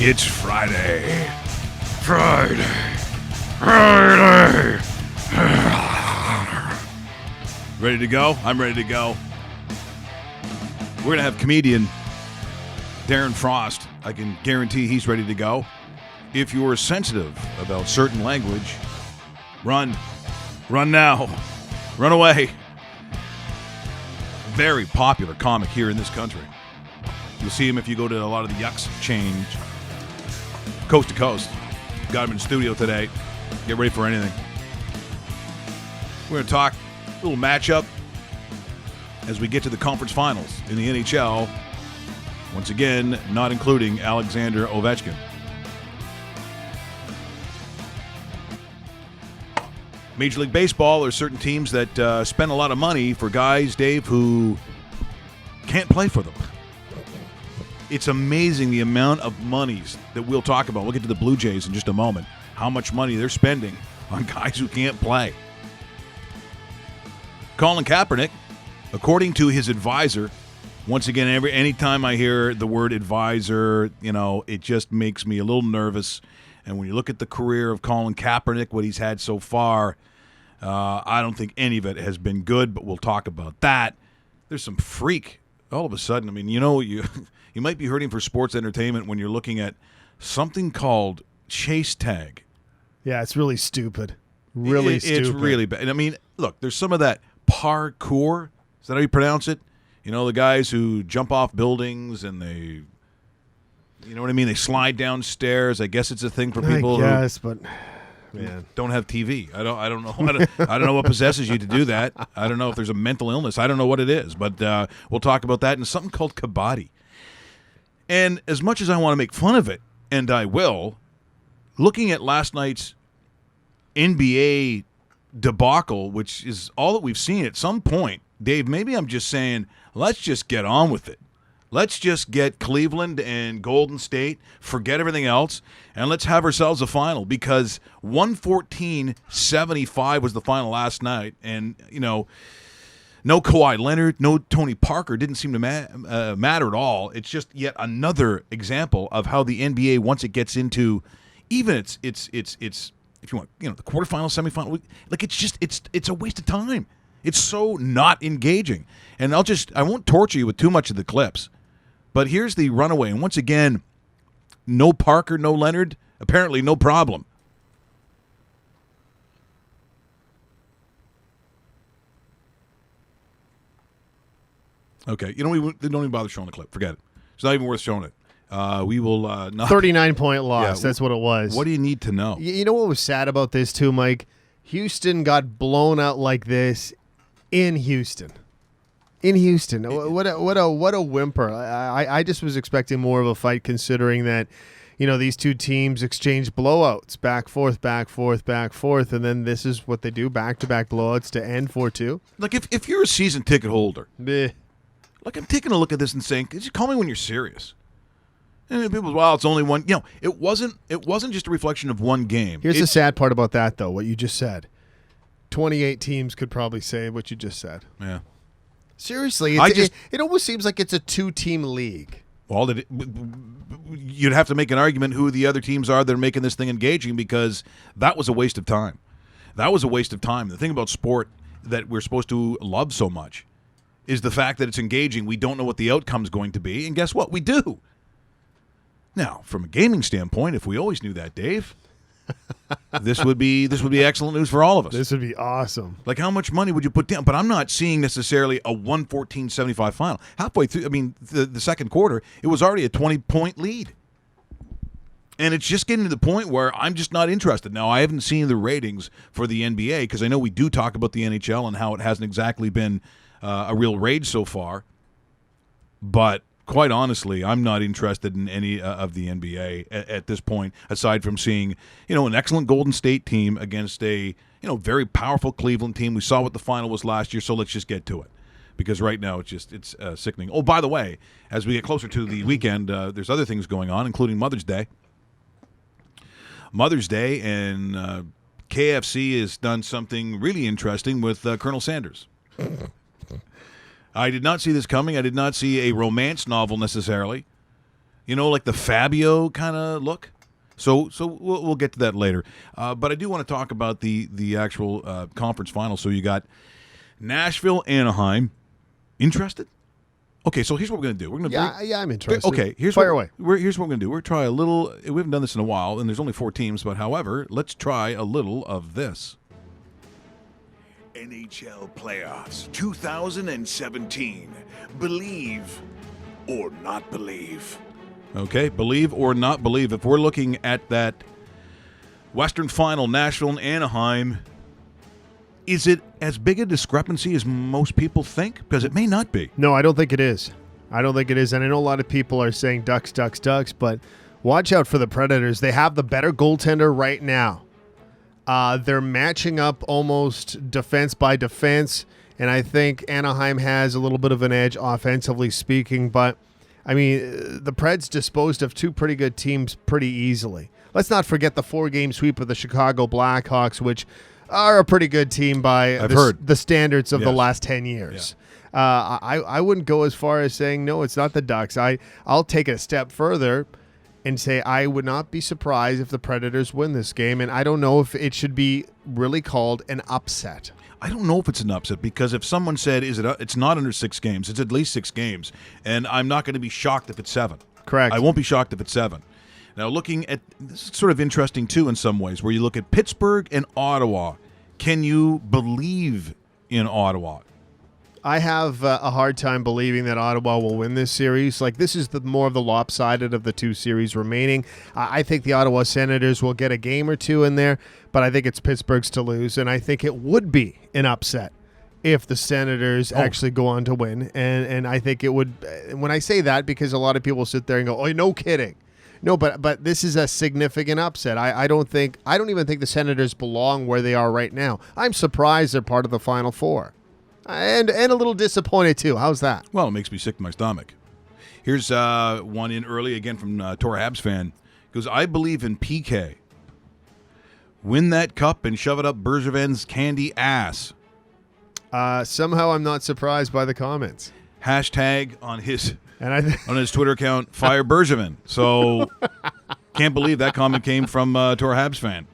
It's Friday. Friday. Ready to go? I'm ready to go. We're going to have comedian Darren Frost. I can guarantee he's ready to go. If you're sensitive about certain language, run. Run now. Run away. Very popular comic here in this country. You'll see him if you go to a lot of the Yucks change. Coast to coast. Got him in the studio today. Get ready for anything. We're going to talk a little matchup as we get to the conference finals in the NHL. Once again, not including Alexander Ovechkin. Major League Baseball, there are certain teams that spend a lot of money for guys, Dave, who can't play for them. It's amazing the amount of monies that we'll talk about. We'll get to the Blue Jays in just a moment. How much money they're spending on guys who can't play. Colin Kaepernick, according to his advisor, once again, anytime I hear the word advisor, it just makes me a little nervous. And when you look at the career of Colin Kaepernick, what he's had so far, I don't think any of it has been good, but we'll talk about that. There's some freak all of a sudden. I mean, you might be hurting for sports entertainment when you're looking at something called chase tag. Yeah, it's really stupid. Really stupid. It's really bad. And I mean, look, there's some of that parkour. Is that how you pronounce it? The guys who jump off buildings and they, you know what I mean? They slide downstairs. I guess it's a thing for people but man, don't have TV. I don't know. I don't know what possesses you to do that. I don't know if there's a mental illness. I don't know what it is. But we'll talk about that and something called kabaddi. And as much as I want to make fun of it, and I will, looking at last night's NBA debacle, which is all that we've seen at some point, Dave, maybe I'm just saying, let's just get on with it. Let's just get Cleveland and Golden State, forget everything else, and let's have ourselves a final because 114-75 was the final last night. And, no Kawhi Leonard, no Tony Parker didn't seem to matter at all. It's just yet another example of how the NBA, once it gets into even it's if you want, the quarterfinal, semifinal, like it's a waste of time. It's so not engaging. And I won't torture you with too much of the clips. But here's the runaway. And once again, no Parker, no Leonard, apparently no problem. Okay, we don't even bother showing the clip. Forget it. It's not even worth showing it. We will not. 39-point loss. That's what it was. What do you need to know? You know what was sad about this too, Mike? Houston got blown out like this in Houston. What a whimper. I just was expecting more of a fight considering that, these two teams exchange blowouts, back, forth, and then this is what they do, back-to-back blowouts to end 4-2. Like, if you're a season ticket holder, Bleh. like, I'm taking a look at this and saying, just call me when you're serious. And people, well, it's only one. It wasn't just a reflection of one game. Here's the sad part about that, though, what you just said. 28 teams could probably say what you just said. Yeah. Seriously, it almost seems like it's a two-team league. Well, you'd have to make an argument who the other teams are that are making this thing engaging because that was a waste of time. The thing about sport that we're supposed to love so much is the fact that it's engaging. We don't know what the outcome's going to be, and guess what? We do. Now, from a gaming standpoint, if we always knew that, Dave, this would be excellent news for all of us. This would be awesome. Like, how much money would you put down? But I'm not seeing necessarily a 114-75 final. Halfway through, the second quarter, it was already a 20-point lead. And it's just getting to the point where I'm just not interested. Now, I haven't seen the ratings for the NBA because I know we do talk about the NHL and how it hasn't exactly been a real rage so far. But quite honestly, I'm not interested in any of the NBA at this point, aside from seeing, an excellent Golden State team against a, very powerful Cleveland team. We saw what the final was last year, so let's just get to it. Because right now it's sickening. Oh, by the way, as we get closer to the weekend, there's other things going on, including Mother's Day. And KFC has done something really interesting with Colonel Sanders. I did not see this coming. I did not see a romance novel necessarily. You know, like the Fabio kind of look. So we'll get to that later. But I do want to talk about the actual conference final. So you got Nashville, Anaheim. Interested? Okay, so here's what we're going to do. We're going to yeah, I'm interested. Okay, here's Fire what, away. Here's what we're going to do. We're going to try a little. We haven't done this in a while, and there's only 4 teams. But however, let's try a little of this. NHL Playoffs 2017. Believe or not believe. Okay, believe or not believe. If we're looking at that Western Final, Nashville and Anaheim, is it as big a discrepancy as most people think? Because it may not be. No, I don't think it is. I don't think it is. And I know a lot of people are saying Ducks, Ducks, Ducks, but watch out for the Predators. They have the better goaltender right now. They're matching up almost defense by defense, and I think Anaheim has a little bit of an edge offensively speaking. But, I mean, the Preds disposed of 2 pretty good teams pretty easily. Let's not forget the 4-game sweep of the Chicago Blackhawks, which are a pretty good team by the standards of the last 10 years. Yeah. I wouldn't go as far as saying, no, it's not the Ducks. I'll take it a step further and say I would not be surprised if the Predators win this game, and I don't know if it should be really called an upset. I don't know if it's an upset, because if someone said it's not under 6 games, it's at least 6 games, and I'm not going to be shocked if it's 7. Correct. I won't be shocked if it's 7. Now, looking at this is sort of interesting, too, in some ways, where you look at Pittsburgh and Ottawa. Can you believe in Ottawa? I have a hard time believing that Ottawa will win this series. Like, this is more of the lopsided of the 2 series remaining. I think the Ottawa Senators will get a game or 2 in there, but I think it's Pittsburgh's to lose, and I think it would be an upset if the Senators actually go on to win. And I think it would, when I say that, because a lot of people sit there and go, oh, no kidding. No, but this is a significant upset. I don't even think the Senators belong where they are right now. I'm surprised they're part of the Final Four. And a little disappointed, too. How's that? Well, it makes me sick to my stomach. Here's one in early, again, from Tor Habs fan. He goes, I believe in PK. Win that cup and shove it up Bergevin's candy ass. Somehow I'm not surprised by the comments. Hashtag on his... on his Twitter account, fire Bergevin. So can't believe that comment came from Tor Habs fan.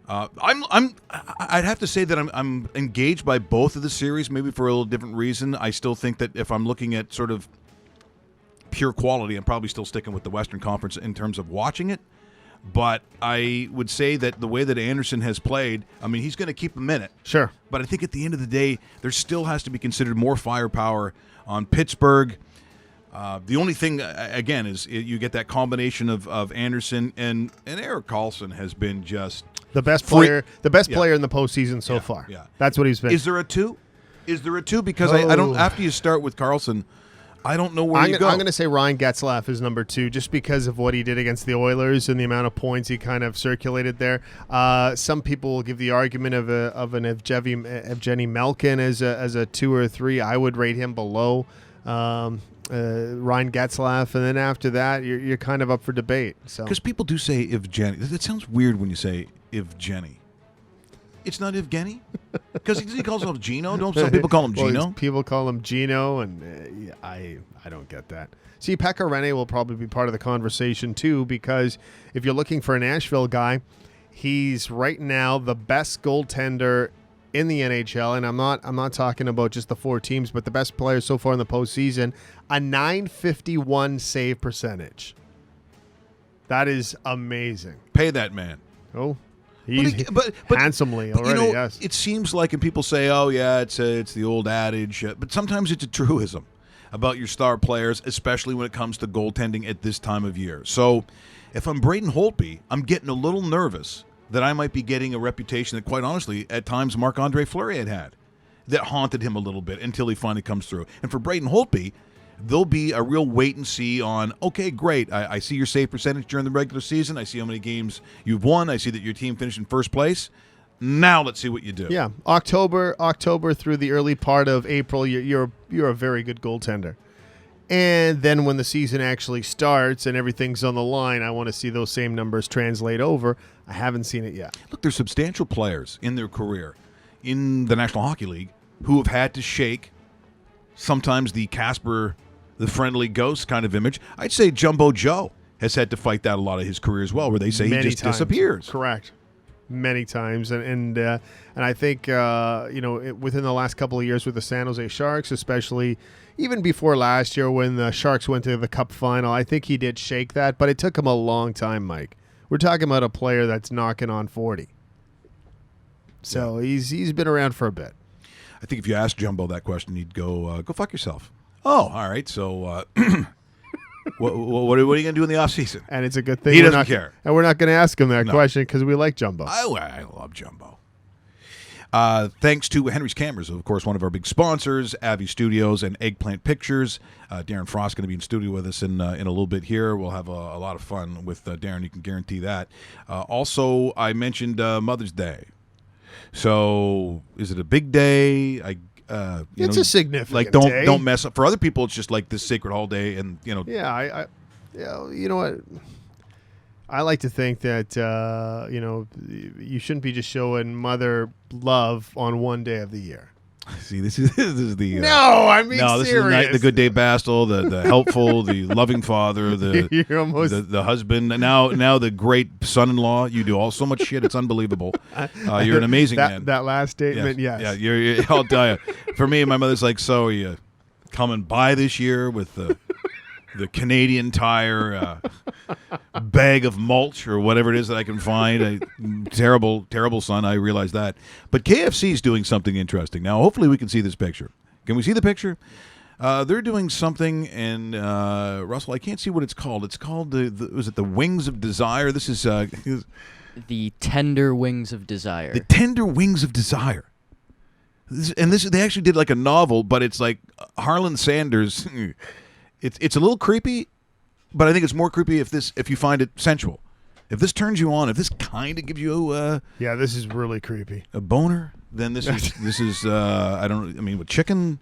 I'd have to say that I'm engaged by both of the series, maybe for a little different reason. I still think that if I'm looking at sort of pure quality, I'm probably still sticking with the Western Conference in terms of watching it. But I would say that the way that Anderson has played, I mean, he's going to keep him in it. Sure. But I think at the end of the day, there still has to be considered more firepower on Pittsburgh. The only thing, again, is you get that combination of Anderson and Erik Karlsson has been just the best player in the postseason so far. Yeah, that's what he's been. Is there a 2? Because I don't. After you start with Karlsson, I don't know where you go. I'm going to say Ryan Getzlaf is number 2, just because of what he did against the Oilers and the amount of points he kind of circulated there. Some people will give the argument of an Evgeny Malkin as a 2 or 3. I would rate him below Ryan Getzlaf, and then after that, you're kind of up for debate. So because people do say Evgeny, it sounds weird when you say Evgeny. It's not Evgeny, because he calls himself Gino. Don't some people call him Gino? People call him Gino, and I don't get that. See, Pekka Rinne will probably be part of the conversation too, because if you're looking for a Nashville guy, he's right now the best goaltender in the NHL, and I'm not talking about just the 4 teams, but the best player so far in the postseason, a .951 save percentage. That is amazing. Pay that man. Oh, but handsomely already. Yes. It seems like, and people say, "Oh yeah, it's the old adage," but sometimes it's a truism about your star players, especially when it comes to goaltending at this time of year. So, if I'm Braden Holtby, I'm getting a little nervous that I might be getting a reputation that, quite honestly, at times Marc-Andre Fleury had that haunted him a little bit until he finally comes through. And for Braden Holtby, there'll be a real wait and see on, okay, great, I see your save percentage during the regular season. I see how many games you've won. I see that your team finished in first place. Now let's see what you do. Yeah, October through the early part of April, you're a very good goaltender. And then when the season actually starts and everything's on the line, I want to see those same numbers translate over. I haven't seen it yet. Look, there's substantial players in their career in the National Hockey League who have had to shake sometimes the Casper the friendly ghost kind of image. I'd say Jumbo Joe has had to fight that a lot of his career as well, where they say he just disappears. Correct. Many times, and I think within the last couple of years with the San Jose Sharks, especially even before last year when the Sharks went to the Cup final, I think he did shake that, but it took him a long time, Mike. We're talking about a player that's knocking on 40, so he's been around for a bit. I think if you asked Jumbo that question, he'd go fuck yourself. Oh, all right. So what are you going to do in the offseason? And it's a good thing He doesn't care. And we're not going to ask him that question because we like Jumbo. I love Jumbo. Thanks to Henry's Cameras, of course, one of our big sponsors, Avi Studios and Eggplant Pictures. Darren Frost going to be in studio with us in a little bit here. We'll have a lot of fun with Darren. You can guarantee that. Also, I mentioned Mother's Day. So, is it a big day? It's a significant day. Don't mess up. For other people, it's just like this sacred holiday, and Yeah, you know what? I like to think that you shouldn't be just showing mother love on one day of the year. See, this is the no, I mean no, this serious. is the good Dave Bastel, the helpful, the loving father, You're almost... the husband, and now the great son-in-law. You do all so much shit; it's unbelievable. You're an amazing man. That last statement, yes. Yeah, you're I'll tell you. For me, my mother's like, so are you coming by this year with the Canadian Tire bag of mulch or whatever it is that I can find. Terrible son, I realize that. But KFC is doing something interesting. Now, hopefully we can see this picture. Can we see the picture? They're doing something, and Russell, I can't see what it's called. It's called, was it the Wings of Desire? This is... the Tender Wings of Desire. The Tender Wings of Desire. They actually did like a novel, but it's like Harlan Sanders... It's a little creepy, but I think it's more creepy if you find it sensual. If this turns you on, if this kind of gives you this is really creepy. a boner, then this is with chicken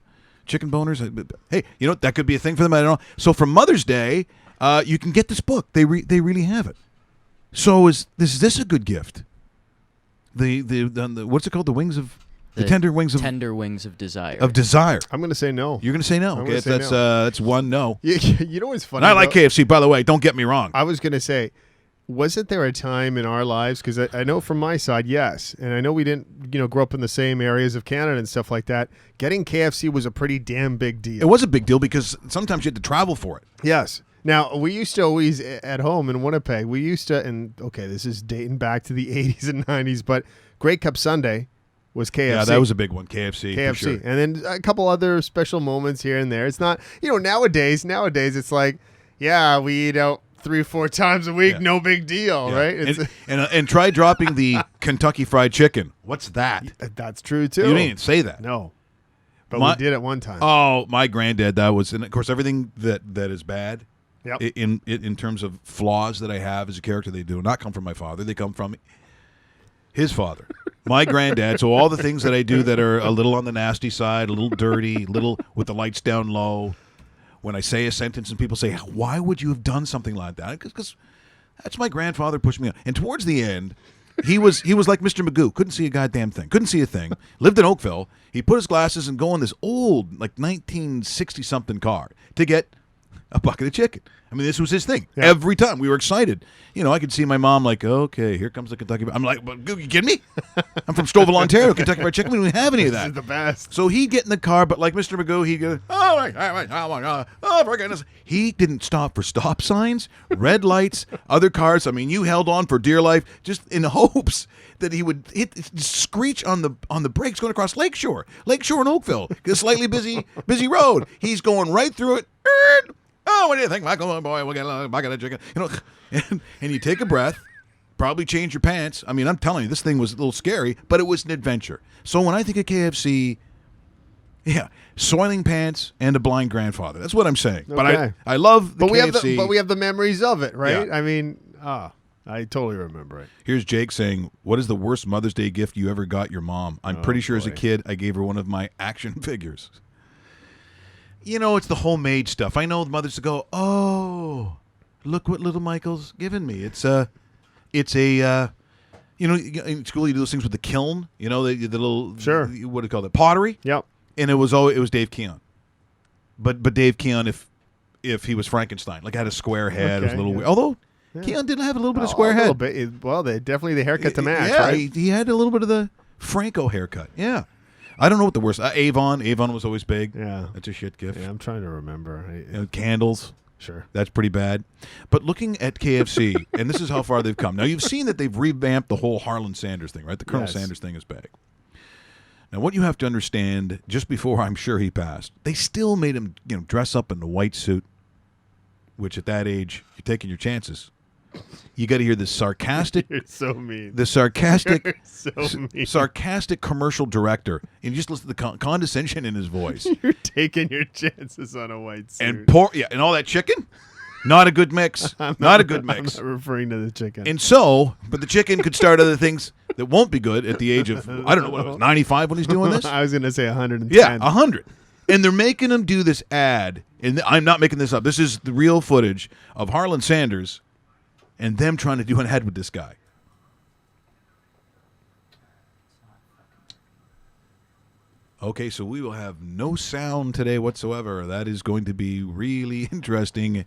boners. Hey, that could be a thing for them. I don't know. So for Mother's Day, you can get this book. They really have it. So is this a good gift? The what's it called? The Tender Wings of Desire. Of Desire. I'm going to say no. You're going to say no. I'm Okay, gonna say that's no. that's one no. You know what's funny? And I like KFC, by the way. Don't get me wrong. I was going to say, wasn't there a time in our lives, because I know from my side, yes, and I know we didn't grow up in the same areas of Canada and stuff like that, getting KFC was a pretty damn big deal. It was a big deal because sometimes you had to travel for it. Yes. Now, we used to always, at home in Winnipeg, this is dating back to the 80s and 90s, but Grey Cup Sunday was KFC. Yeah, that was a big one, KFC. KFC. For sure. And then a couple other special moments here and there. It's not, nowadays it's like, yeah, we eat out 3-4 times a week, no big deal, right? It's, and try dropping the Kentucky Fried Chicken. What's that? That's true, too. You didn't even say that. No. But we did at one time. Oh, my granddad, that was, and of course, everything that is bad Yep. in terms of flaws that I have as a character, they do not come from my father. They come from his father. My granddad, so all the things that I do that are a little on the nasty side, a little dirty, little with the lights down low, when I say a sentence and people say, why would you have done something like that? Because that's my grandfather pushed me on. And towards the end, he was like Mr. Magoo, couldn't see a goddamn thing, couldn't see a thing, lived in Oakville. He put his glasses and go in this old, like 1960-something car to get a bucket of chicken. I mean, this was his thing. Yeah. Every time. We were excited. I could see my mom like, okay, here comes the Kentucky. I'm like, you kidding me? I'm from Stouffville, Ontario. Kentucky Fried Chicken. We don't have any of that. This is the best. So he'd get in the car, but like Mr. Magoo, he'd go, oh, for goodness. He didn't stop for stop signs, red lights, other cars. I mean, you held on for dear life just in hopes that he would screech on the brakes going across Lakeshore in Oakville. A slightly busy road. He's going right through it. Oh, what do you think, Michael? Oh, boy, we'll get a bucket of chicken. And you take a breath, probably change your pants. I mean, I'm telling you, this thing was a little scary, but it was an adventure. So when I think of KFC, soiling pants and a blind grandfather. That's what I'm saying. Okay. But I love the KFC. We have the memories of it, right? Yeah. I mean, I totally remember it. Here's Jake saying, what is the worst Mother's Day gift you ever got your mom? I'm pretty sure as a kid, I gave her one of my action figures. It's the homemade stuff. I know the mothers go, oh, look what little Michael's given me. It's a in school you do those things with the kiln, the little, sure, what do you call it, pottery? Yep. And it was Dave Keon. But Dave Keon, if if he was Frankenstein, like had a square head. It was a Okay, little yeah. weird. Although Yeah. Keon did have a little bit of A square little head. bit. Well, definitely the haircut to match, Yeah, right? he had a little bit of the Franco haircut. Yeah. I don't know what the worst. Avon was always big. Yeah. That's a shit gift. Yeah, I'm trying to remember. Candles. Sure. That's pretty bad. But looking at KFC, and this is how far they've come. Now, you've seen that they've revamped the whole Harlan Sanders thing, right? The Colonel Yes. Sanders thing is back. Now, what you have to understand, just before I'm sure he passed, they still made him, dress up in the white suit, which at that age, you're taking your chances. You got to hear this sarcastic, You're so mean. the sarcastic, You're so mean. sarcastic commercial director, and you just listen to the condescension in his voice. You're taking your chances on a white suit. And all that chicken, not a good mix. Not a good mix. I'm not referring to the chicken. And so, but the chicken could start other things that won't be good at the age of, I don't know, what it was, 95 when he's doing this? I was going to say 110. Yeah, 100. And they're making him do this ad, and I'm not making this up. This is the real footage of Harlan Sanders and them trying to do an ad with this guy. Okay, so we will have no sound today whatsoever. That is going to be really interesting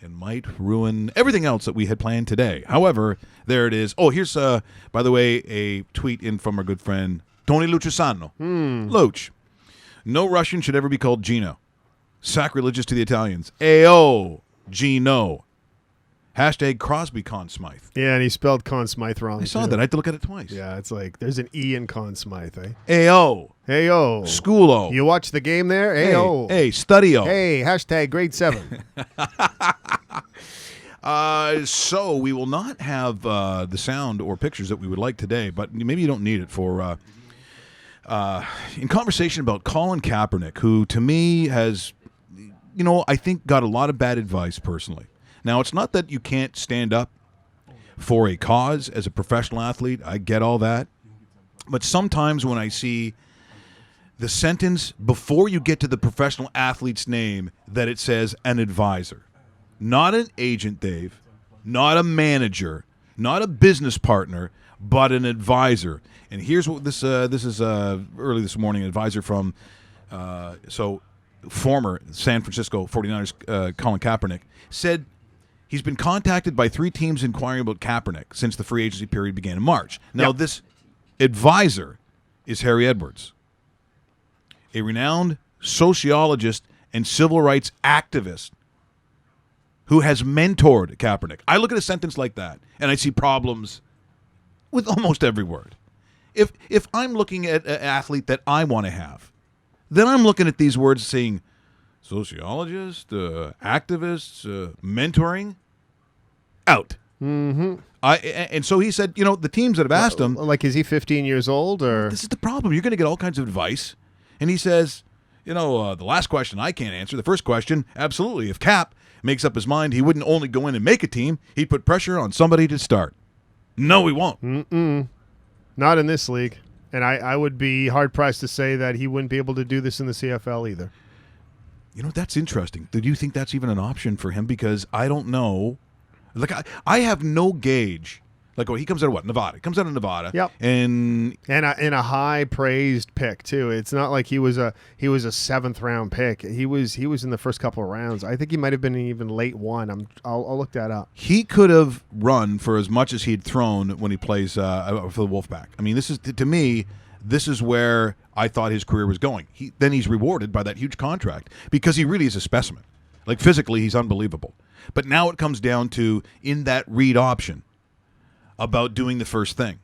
and might ruin everything else that we had planned today. However, there it is. Oh, here's, by the way, a tweet in from our good friend, Tony Lucisano. Luch. No Russian should ever be called Gino. Sacrilegious to the Italians. Ayo, Gino. Hashtag Crosby Conn Smythe. Yeah, and he spelled Conn Smythe wrong. I saw too. that. I had to look at it twice. Yeah, it's like there's an E in Conn Smythe, eh? Ayo. Hey, yo. Schoolo. You watch the game there? Hey, Hey, yo. hey, study-o. Hey, hashtag grade 7. So we will not have the sound or pictures that we would like today, but maybe you don't need it for in conversation about Colin Kaepernick, who to me has, I think got a lot of bad advice personally. Now, it's not that you can't stand up for a cause as a professional athlete. I get all that. But sometimes when I see the sentence before you get to the professional athlete's name that it says an advisor, not an agent, Dave, not a manager, not a business partner, but an advisor. And here's what this is early this morning, an advisor from former San Francisco 49ers Colin Kaepernick said he's been contacted by 3 teams inquiring about Kaepernick since the free agency period began in March. Now, this advisor is Harry Edwards, a renowned sociologist and civil rights activist who has mentored Kaepernick. I look at a sentence like that, and I see problems with almost every word. If I'm looking at an athlete that I want to have, then I'm looking at these words saying sociologist, activists, mentoring, out. Mm-hmm. And so he said, the teams that have asked him, Like, is he 15 years old or? this is the problem. You're going to get all kinds of advice. And he says, the last question I can't answer. The first question, absolutely. If Cap makes up his mind, he wouldn't only go in and make a team, he'd put pressure on somebody to start. No, he won't. Not in this league. And I would be hard-pressed to say that he wouldn't be able to do this in the CFL either. That's interesting. Do you think that's even an option for him? Because I don't know. Like, I have no gauge. Like, he comes out of what? Nevada. He comes out of Nevada. Yep. And a high praised pick too. It's not like he was a 7th round pick. He was in the first couple of rounds. I think he might have been even late 1. I'll look that up. he could have run for as much as he'd thrown when he plays for the Wolfpack. I mean, this is, to me, this is where I thought his career was going. Then he's rewarded by that huge contract because he really is a specimen. Like, physically, he's unbelievable. But now it comes down to, in that read option, about doing the first thing.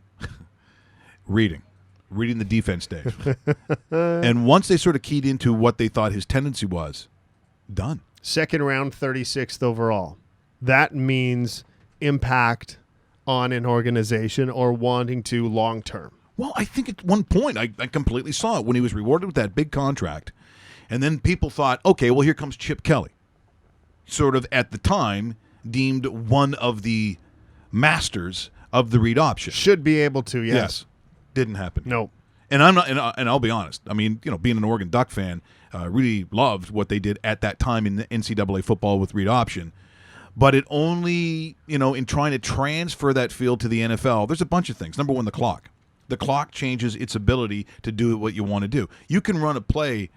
Reading the defense, Dave. And once they sort of keyed into what they thought his tendency was, done. 2nd round, 36th overall. That means impact on an organization or wanting to long term. Well, I think at one point I completely saw it when he was rewarded with that big contract. And then people thought, okay, well, here comes Chip Kelly. Sort of, at the time, deemed one of the masters of the read option. Should be able to, yes. Didn't happen. No. And I'm not, and I'll be honest. I mean, being an Oregon Duck fan, really loved what they did at that time in the NCAA football with read option. But it only, in trying to transfer that field to the NFL, there's a bunch of things. Number one, the clock. The clock changes its ability to do what you want to do. You can run a play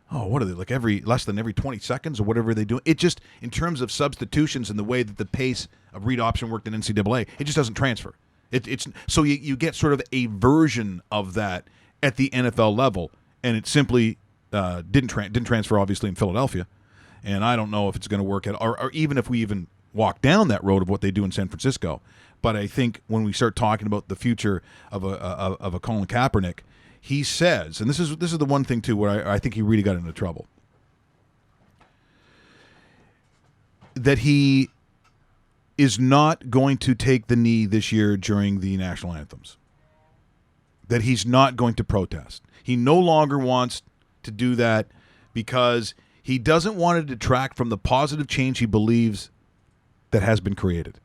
what are they, like less than every 20 seconds or whatever they do? It just, in terms of substitutions and the way that the pace of read option worked in NCAA, it just doesn't transfer. It's so you get sort of a version of that at the NFL level, and it simply didn't transfer, obviously, in Philadelphia. And I don't know if it's going to work or even if we even walk down that road of what they do in San Francisco. But I think when we start talking about the future of a Colin Kaepernick, he says, and this is the one thing too where I think he really got into trouble, that he is not going to take the knee this year during the national anthems. That he's not going to protest. He no longer wants to do that because he doesn't want to detract from the positive change he believes that has been created.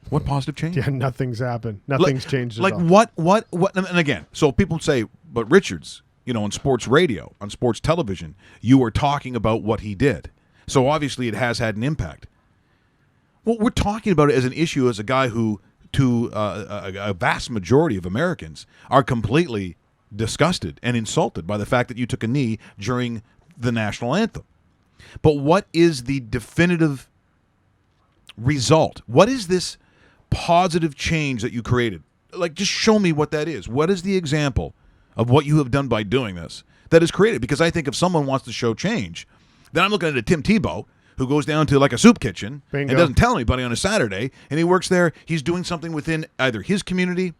What positive change? Yeah, nothing's happened. Nothing's changed at all. What? And again, so people say, but Richards, on sports radio, on sports television, you were talking about what he did. So obviously it has had an impact. Well, we're talking about it as an issue as a guy who, to a vast majority of Americans, are completely disgusted and insulted by the fact that you took a knee during the national anthem. But what is the definitive result? What is this positive change that you created? Like, just show me what that is. What is the example of what you have done by doing this that is created? Because I think if someone wants to show change, then I'm looking at a Tim Tebow who goes down to like a soup kitchen Bingo. and doesn't tell anybody on a Saturday, and he works there. He's doing something within either his community,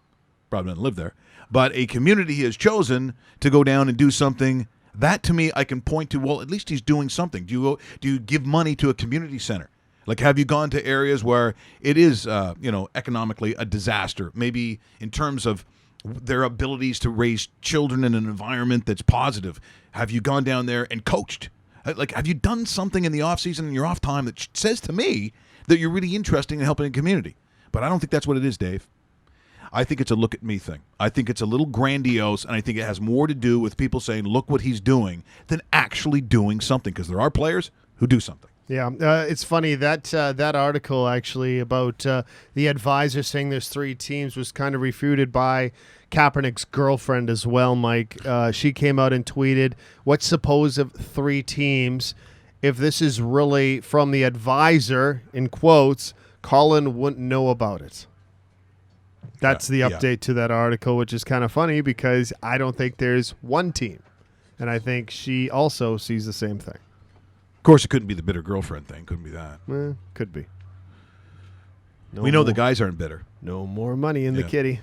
probably doesn't live there, but a community he has chosen to go down and do something. That, to me, I can point to, well, at least he's doing something. Do you give money to a community center? Like, have you gone to areas where it is, economically a disaster, maybe in terms of their abilities to raise children in an environment that's positive? Have you gone down there and coached? Like, have you done something in the off-season and your off time that says to me that you're really interested in helping a community? But I don't think that's what it is, Dave. I think it's a look at me thing. I think it's a little grandiose, and I think it has more to do with people saying, look what he's doing, than actually doing something, because there are players who do something. Yeah, it's funny that article actually about the advisor saying there's 3 teams was kind of refuted by Kaepernick's girlfriend as well, Mike. She came out and tweeted, "What's supposed of 3 teams? If this is really from the advisor, in quotes, Colin wouldn't know about it." That's the update to that article, which is kind of funny because I don't think there's 1 team, and I think she also sees the same thing. Of course, it couldn't be the bitter girlfriend thing. Couldn't be that. Could be. We know the guys aren't bitter. No more money in the kitty.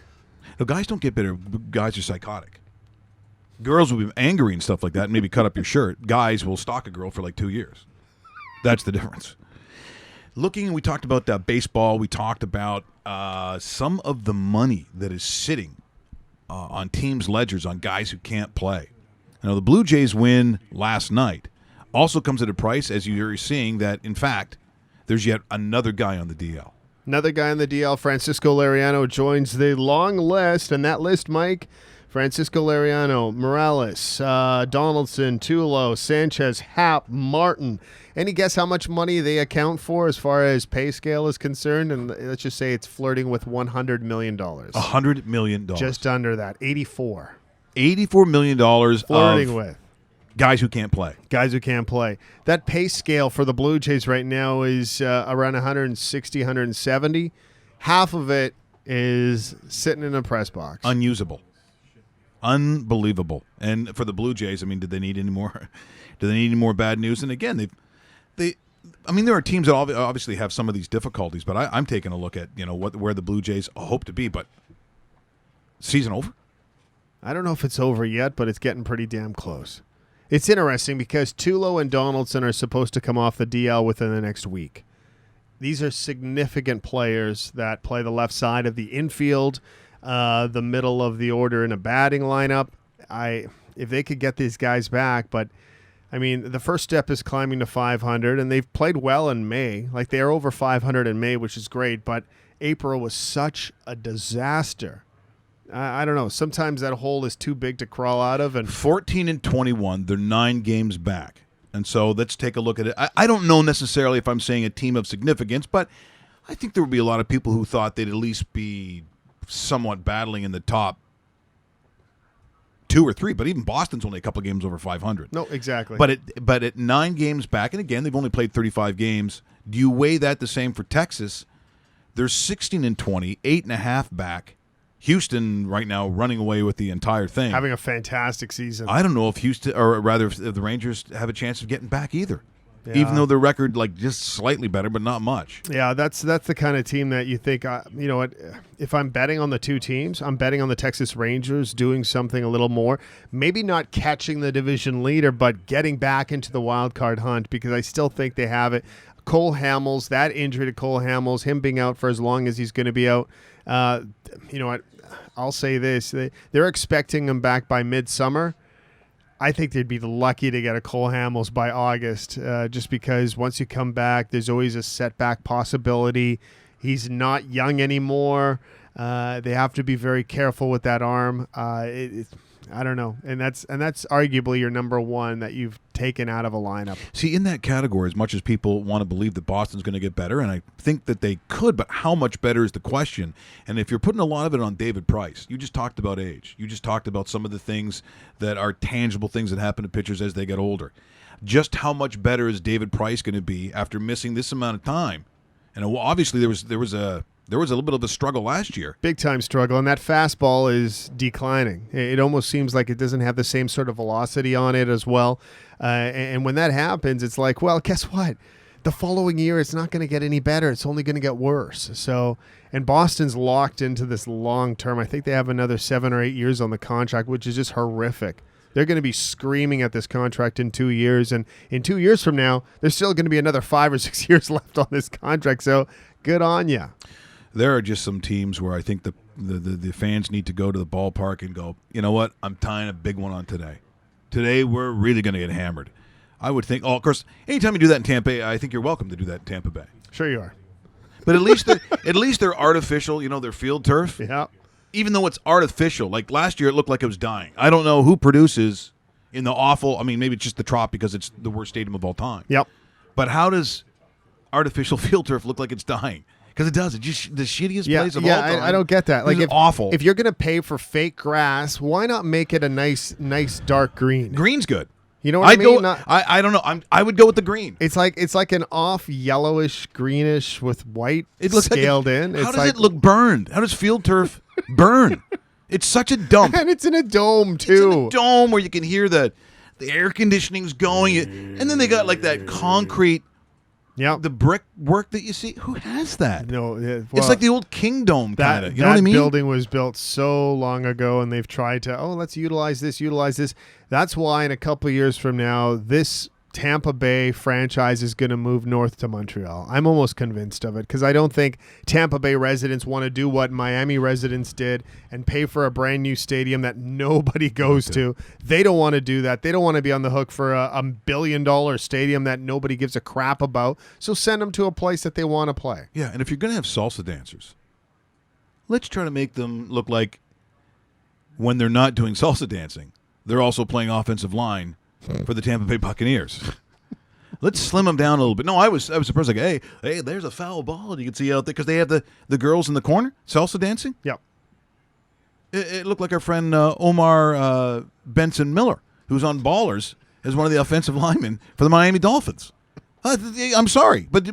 No, guys don't get bitter. Guys are psychotic. Girls will be angry and stuff like that and maybe cut up your shirt. Guys will stalk a girl for like 2 years. That's the difference. We talked about baseball. We talked about some of the money that is sitting on teams' ledgers on guys who can't play. The Blue Jays win last night also comes at a price, as you're seeing, that, in fact, there's yet another guy on the DL. Another guy on the DL, Francisco Liriano, joins the long list. And that list, Mike, Francisco Liriano, Morales, Donaldson, Tulo, Sanchez, Happ, Martin. Any guess how much money they account for as far as pay scale is concerned? And let's just say it's flirting with $100 million. $100 million. Just under that, 84. $84 million flirting with guys who can't play. Guys who can't play. That pay scale for the Blue Jays right now is around 160, 170. Half of it is sitting in a press box. Unusable. Unbelievable. And for the Blue Jays, did they need any more? Do they need any more bad news? And again, there are teams that obviously have some of these difficulties, but I'm taking a look at where the Blue Jays hope to be. But season over? I don't know if it's over yet, but it's getting pretty damn close. It's interesting because Tulo and Donaldson are supposed to come off the DL within the next week. These are significant players that play the left side of the infield, the middle of the order in a batting lineup. If they could get these guys back, but the first step is climbing to 500, and they've played well in May. Like, they are over 500 in May, which is great, but April was such a disaster. I don't know. Sometimes that hole is too big to crawl out of. And 14-21, they're 9 games back. And so let's take a look at it. I don't know necessarily if I'm saying a team of significance, but I think there would be a lot of people who thought they'd at least be somewhat battling in the top 2 or 3, but even Boston's only a couple of games over 500. No, exactly. But at 9 games back, and again, they've only played 35 games. Do you weigh that the same for Texas? They're 16-20, 8.5 back. Houston right now running away with the entire thing. having a fantastic season. I don't know if Houston, or rather if the Rangers have a chance of getting back either. Yeah. Even though their record like just slightly better, but not much. Yeah, that's the kind of team that you think, you know what, if I'm betting on the two teams, I'm betting on the Texas Rangers doing something a little more. Maybe not catching the division leader, but getting back into the wild card hunt, because I still think they have it. Cole Hamels, that injury to Cole Hamels, him being out for as long as he's going to be out, you know what, I'll say this. They're expecting him back by midsummer. I think they'd be lucky to get a Cole Hamels by August, just because once you come back, there's always a setback possibility. He's not young anymore. They have to be very careful with that arm. I don't know, and that's arguably your number one that you've taken out of a lineup. See, in that category, as much as people want to believe that Boston's going to get better, and I think that they could, but how much better is the question? And if you're putting a lot of it on David Price, you just talked about age. You just talked about some of the things that are tangible things that happen to pitchers as they get older. Just how much better is David Price going to be after missing this amount of time? And obviously there was a little bit of a struggle last year. Big time struggle, and that fastball is declining. It almost seems like it doesn't have the same sort of velocity on it as well. And when that happens, it's like, well, guess what? The following year, it's not going to get any better. It's only going to get worse. So, and Boston's locked into this long term. I think they have another 7 or 8 years on the contract, which is just horrific. They're going to be screaming at this contract in 2 years. And in 2 years from now, there's still going to be another 5 or 6 years left on this contract. So good on you. There are just some teams where I think the fans need to go to the ballpark and go, you know what, I'm tying a big one on today. Today we're really going to get hammered. I would think, of course, anytime you do that in Tampa Bay, I think you're welcome to do that in Tampa Bay. Sure you are. But at least they're artificial, their field turf. Yeah. Even though it's artificial, like last year it looked like it was dying. I don't know who produces in the awful, maybe it's just the Trop because it's the worst stadium of all time. Yep. But how does artificial field turf look like it's dying? Because it does. It's just the shittiest place of all time. I don't get that. Like, it's awful. If you're going to pay for fake grass, why not make it a nice dark green? Green's good. You know what I mean? I don't know. I would go with the green. It's like an off yellowish greenish with white It looks scaled in. How does it look burned? How does field turf burn? It's such a dump. And it's in a dome too. It's in a dome where you can hear the air conditioning's going, and then they got like that concrete. Yeah, the brick work that you see. Who has that? No, it's like the old King Dome kind of. You know what I That mean? building was built so long ago, and they've tried to let's utilize this. That's why in a couple of years from now, this Tampa Bay franchise is going to move north to Montreal. I'm almost convinced of it because I don't think Tampa Bay residents want to do what Miami residents did and pay for a brand new stadium that nobody goes to. They don't want to do that. They don't want to be on the hook for a $1 billion stadium that nobody gives a crap about. So send them to a place that they want to play. Yeah, and if you're going to have salsa dancers, let's try to make them look like when they're not doing salsa dancing, they're also playing offensive line for the Tampa Bay Buccaneers. Let's slim them down a little bit. No, I was surprised. Like, hey, there's a foul ball. And you can see out there because they have the girls in the corner salsa dancing. Yep. It looked like our friend Omar Benson Miller, who's on Ballers as one of the offensive linemen for the Miami Dolphins. I'm sorry, but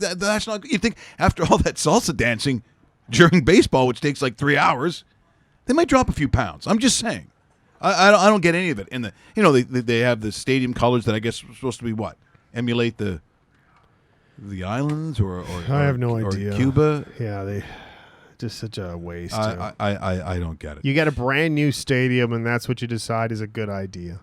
that's not. You think after all that salsa dancing during baseball, which takes like 3 hours, they might drop a few pounds. I'm just saying. I don't get any of it. And they have the stadium colors that I guess are supposed to be what? Emulate the islands or I have no idea. Cuba. Yeah, they just such a waste. I don't get it. You got a brand new stadium, and that's what you decide is a good idea.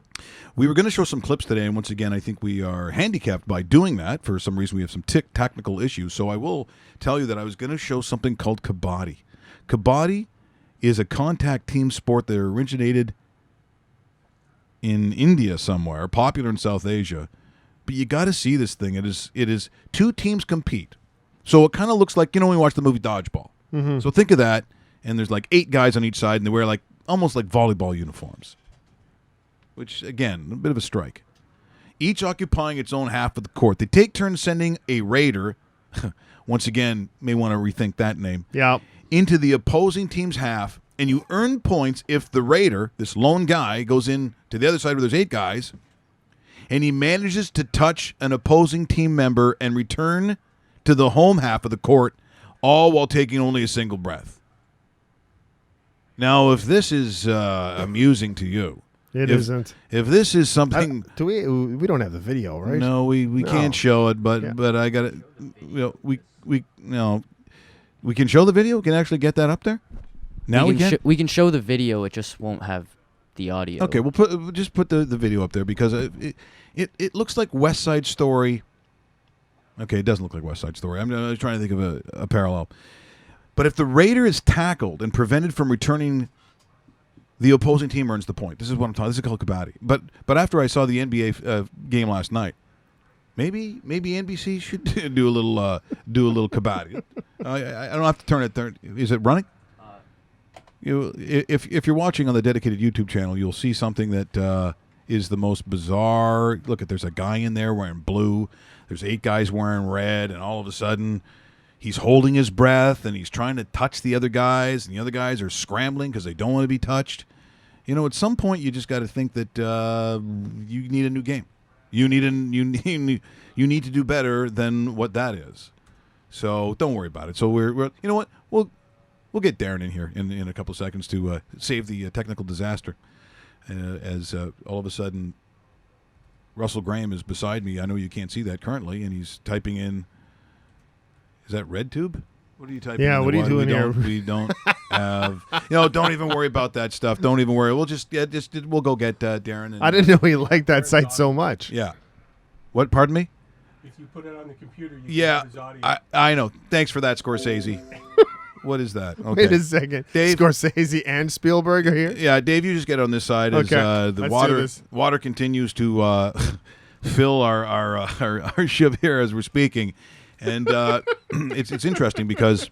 We were going to show some clips today, and once again, I think we are handicapped by doing that. For some reason, we have some technical issues. So I will tell you that I was going to show something called kabaddi. Kabaddi is a contact team sport that originated in India somewhere, popular in South Asia, but you got to see this thing. It is two teams compete, so it kind of looks like when we watch the movie Dodgeball. Mm-hmm. So think of that, and there's like 8 guys on each side, and they wear like almost like volleyball uniforms, which again a bit of a strike. Each occupying its own half of the court. They take turns sending a raider. Once again, may want to rethink that name. Yeah. Into the opposing team's half and you earn points if the Raider, this lone guy, goes in to the other side where there's 8 guys, and he manages to touch an opposing team member and return to the home half of the court, all while taking only a single breath. Now, if this is amusing to you, It isn't. If this is something, Do we don't have the video, right? no, we can't show it, but Yeah. but I got it. We can show the video. We can actually get that up there. Now we can. We can show the video. It just won't have the audio. Okay, we'll just put the video up there because it looks like West Side Story. Okay, it doesn't look like West Side Story. I'm trying to think of a parallel. But if the Raider is tackled and prevented from returning, the opposing team earns the point. This is what I'm talking. This is called kabaddi. But after I saw the NBA game last night, maybe NBC should do a little kabaddi. I don't have to turn it there. Is it running? If you're watching on the dedicated YouTube channel, you'll see something that is the most bizarre. Look, there's a guy in there wearing blue. There's 8 guys wearing red, and all of a sudden, he's holding his breath, and he's trying to touch the other guys, and the other guys are scrambling because they don't want to be touched. You know, at some point, you just got to think that you need a new game. You need to do better than what that is. So don't worry about it. So we're you know what, we'll get Darren in here in a couple of seconds to save the technical disaster. As all of a sudden, Russell Graham is beside me. I know you can't see that currently, and he's typing in. Is that RedTube? What are you typing? Yeah, in? what are you doing here? We don't have. Don't even worry about that stuff. Don't even worry. We'll we'll go get Darren. And, I didn't know he liked that site so much. Yeah. What? Pardon me? If you put it on the computer, you Yeah, can hear his audio. I know. Thanks for that, Scorsese. What is that? Okay. Wait a second. Dave- Scorsese and Spielberg are here? Yeah, Dave, you just get on this side as Okay, the let's do water this. water continues to fill our ship here as we're speaking, and it's interesting because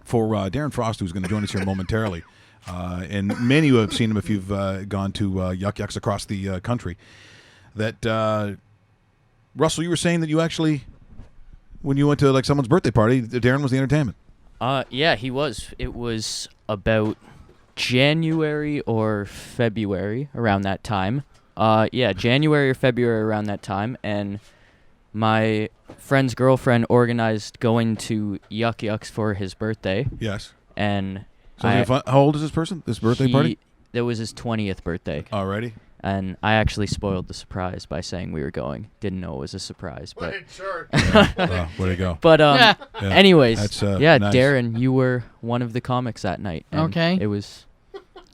for Darren Frost, who's going to join us here momentarily, and many of you have seen him if you've gone to Yuck Yucks across the country, that Russell, you were saying that you actually, when you went to like someone's birthday party, Darren was the entertainment. Yeah, he was. It was about January or February around that time. Yeah, January or February around that time, and my friend's girlfriend organized going to Yuck Yucks for his birthday, Yes. and How old is this person? This birthday party? That was his 20th birthday, Already? and I actually spoiled the surprise by saying we were going. Didn't know it was a surprise, but Way to go. but Yeah. Yeah. anyways, That's, yeah, nice. Darren, you were one of the comics that night. And Okay. it was.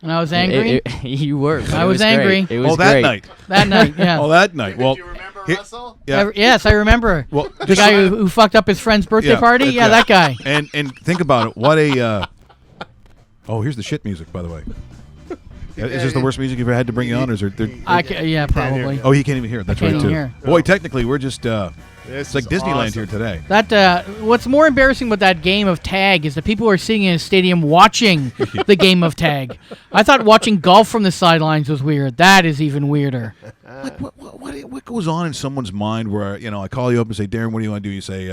And I was angry You were. but I it was great. angry. It was that great. night. that night. Yeah. Oh, that night. Well, Do you remember here- Russell? yeah. Yes, I remember. Well, The just- guy who fucked up his friend's birthday Yeah, party? Yeah, that guy. And think about it. What a. Oh, here's the shit music, by the way. Is this the worst music you've ever had to bring you on? Or is there? Yeah, probably. Oh, he can't even hear it. That's Can't right even too. hear. Boy, technically, we're just. This It's like is Disneyland awesome. here today. That what's more embarrassing about that game of tag is the people who are sitting in a stadium watching the game of tag. I thought watching golf from the sidelines was weird. That is even weirder. Like, what goes on in someone's mind where I call you up and say, Darren, what do you want to do? You say,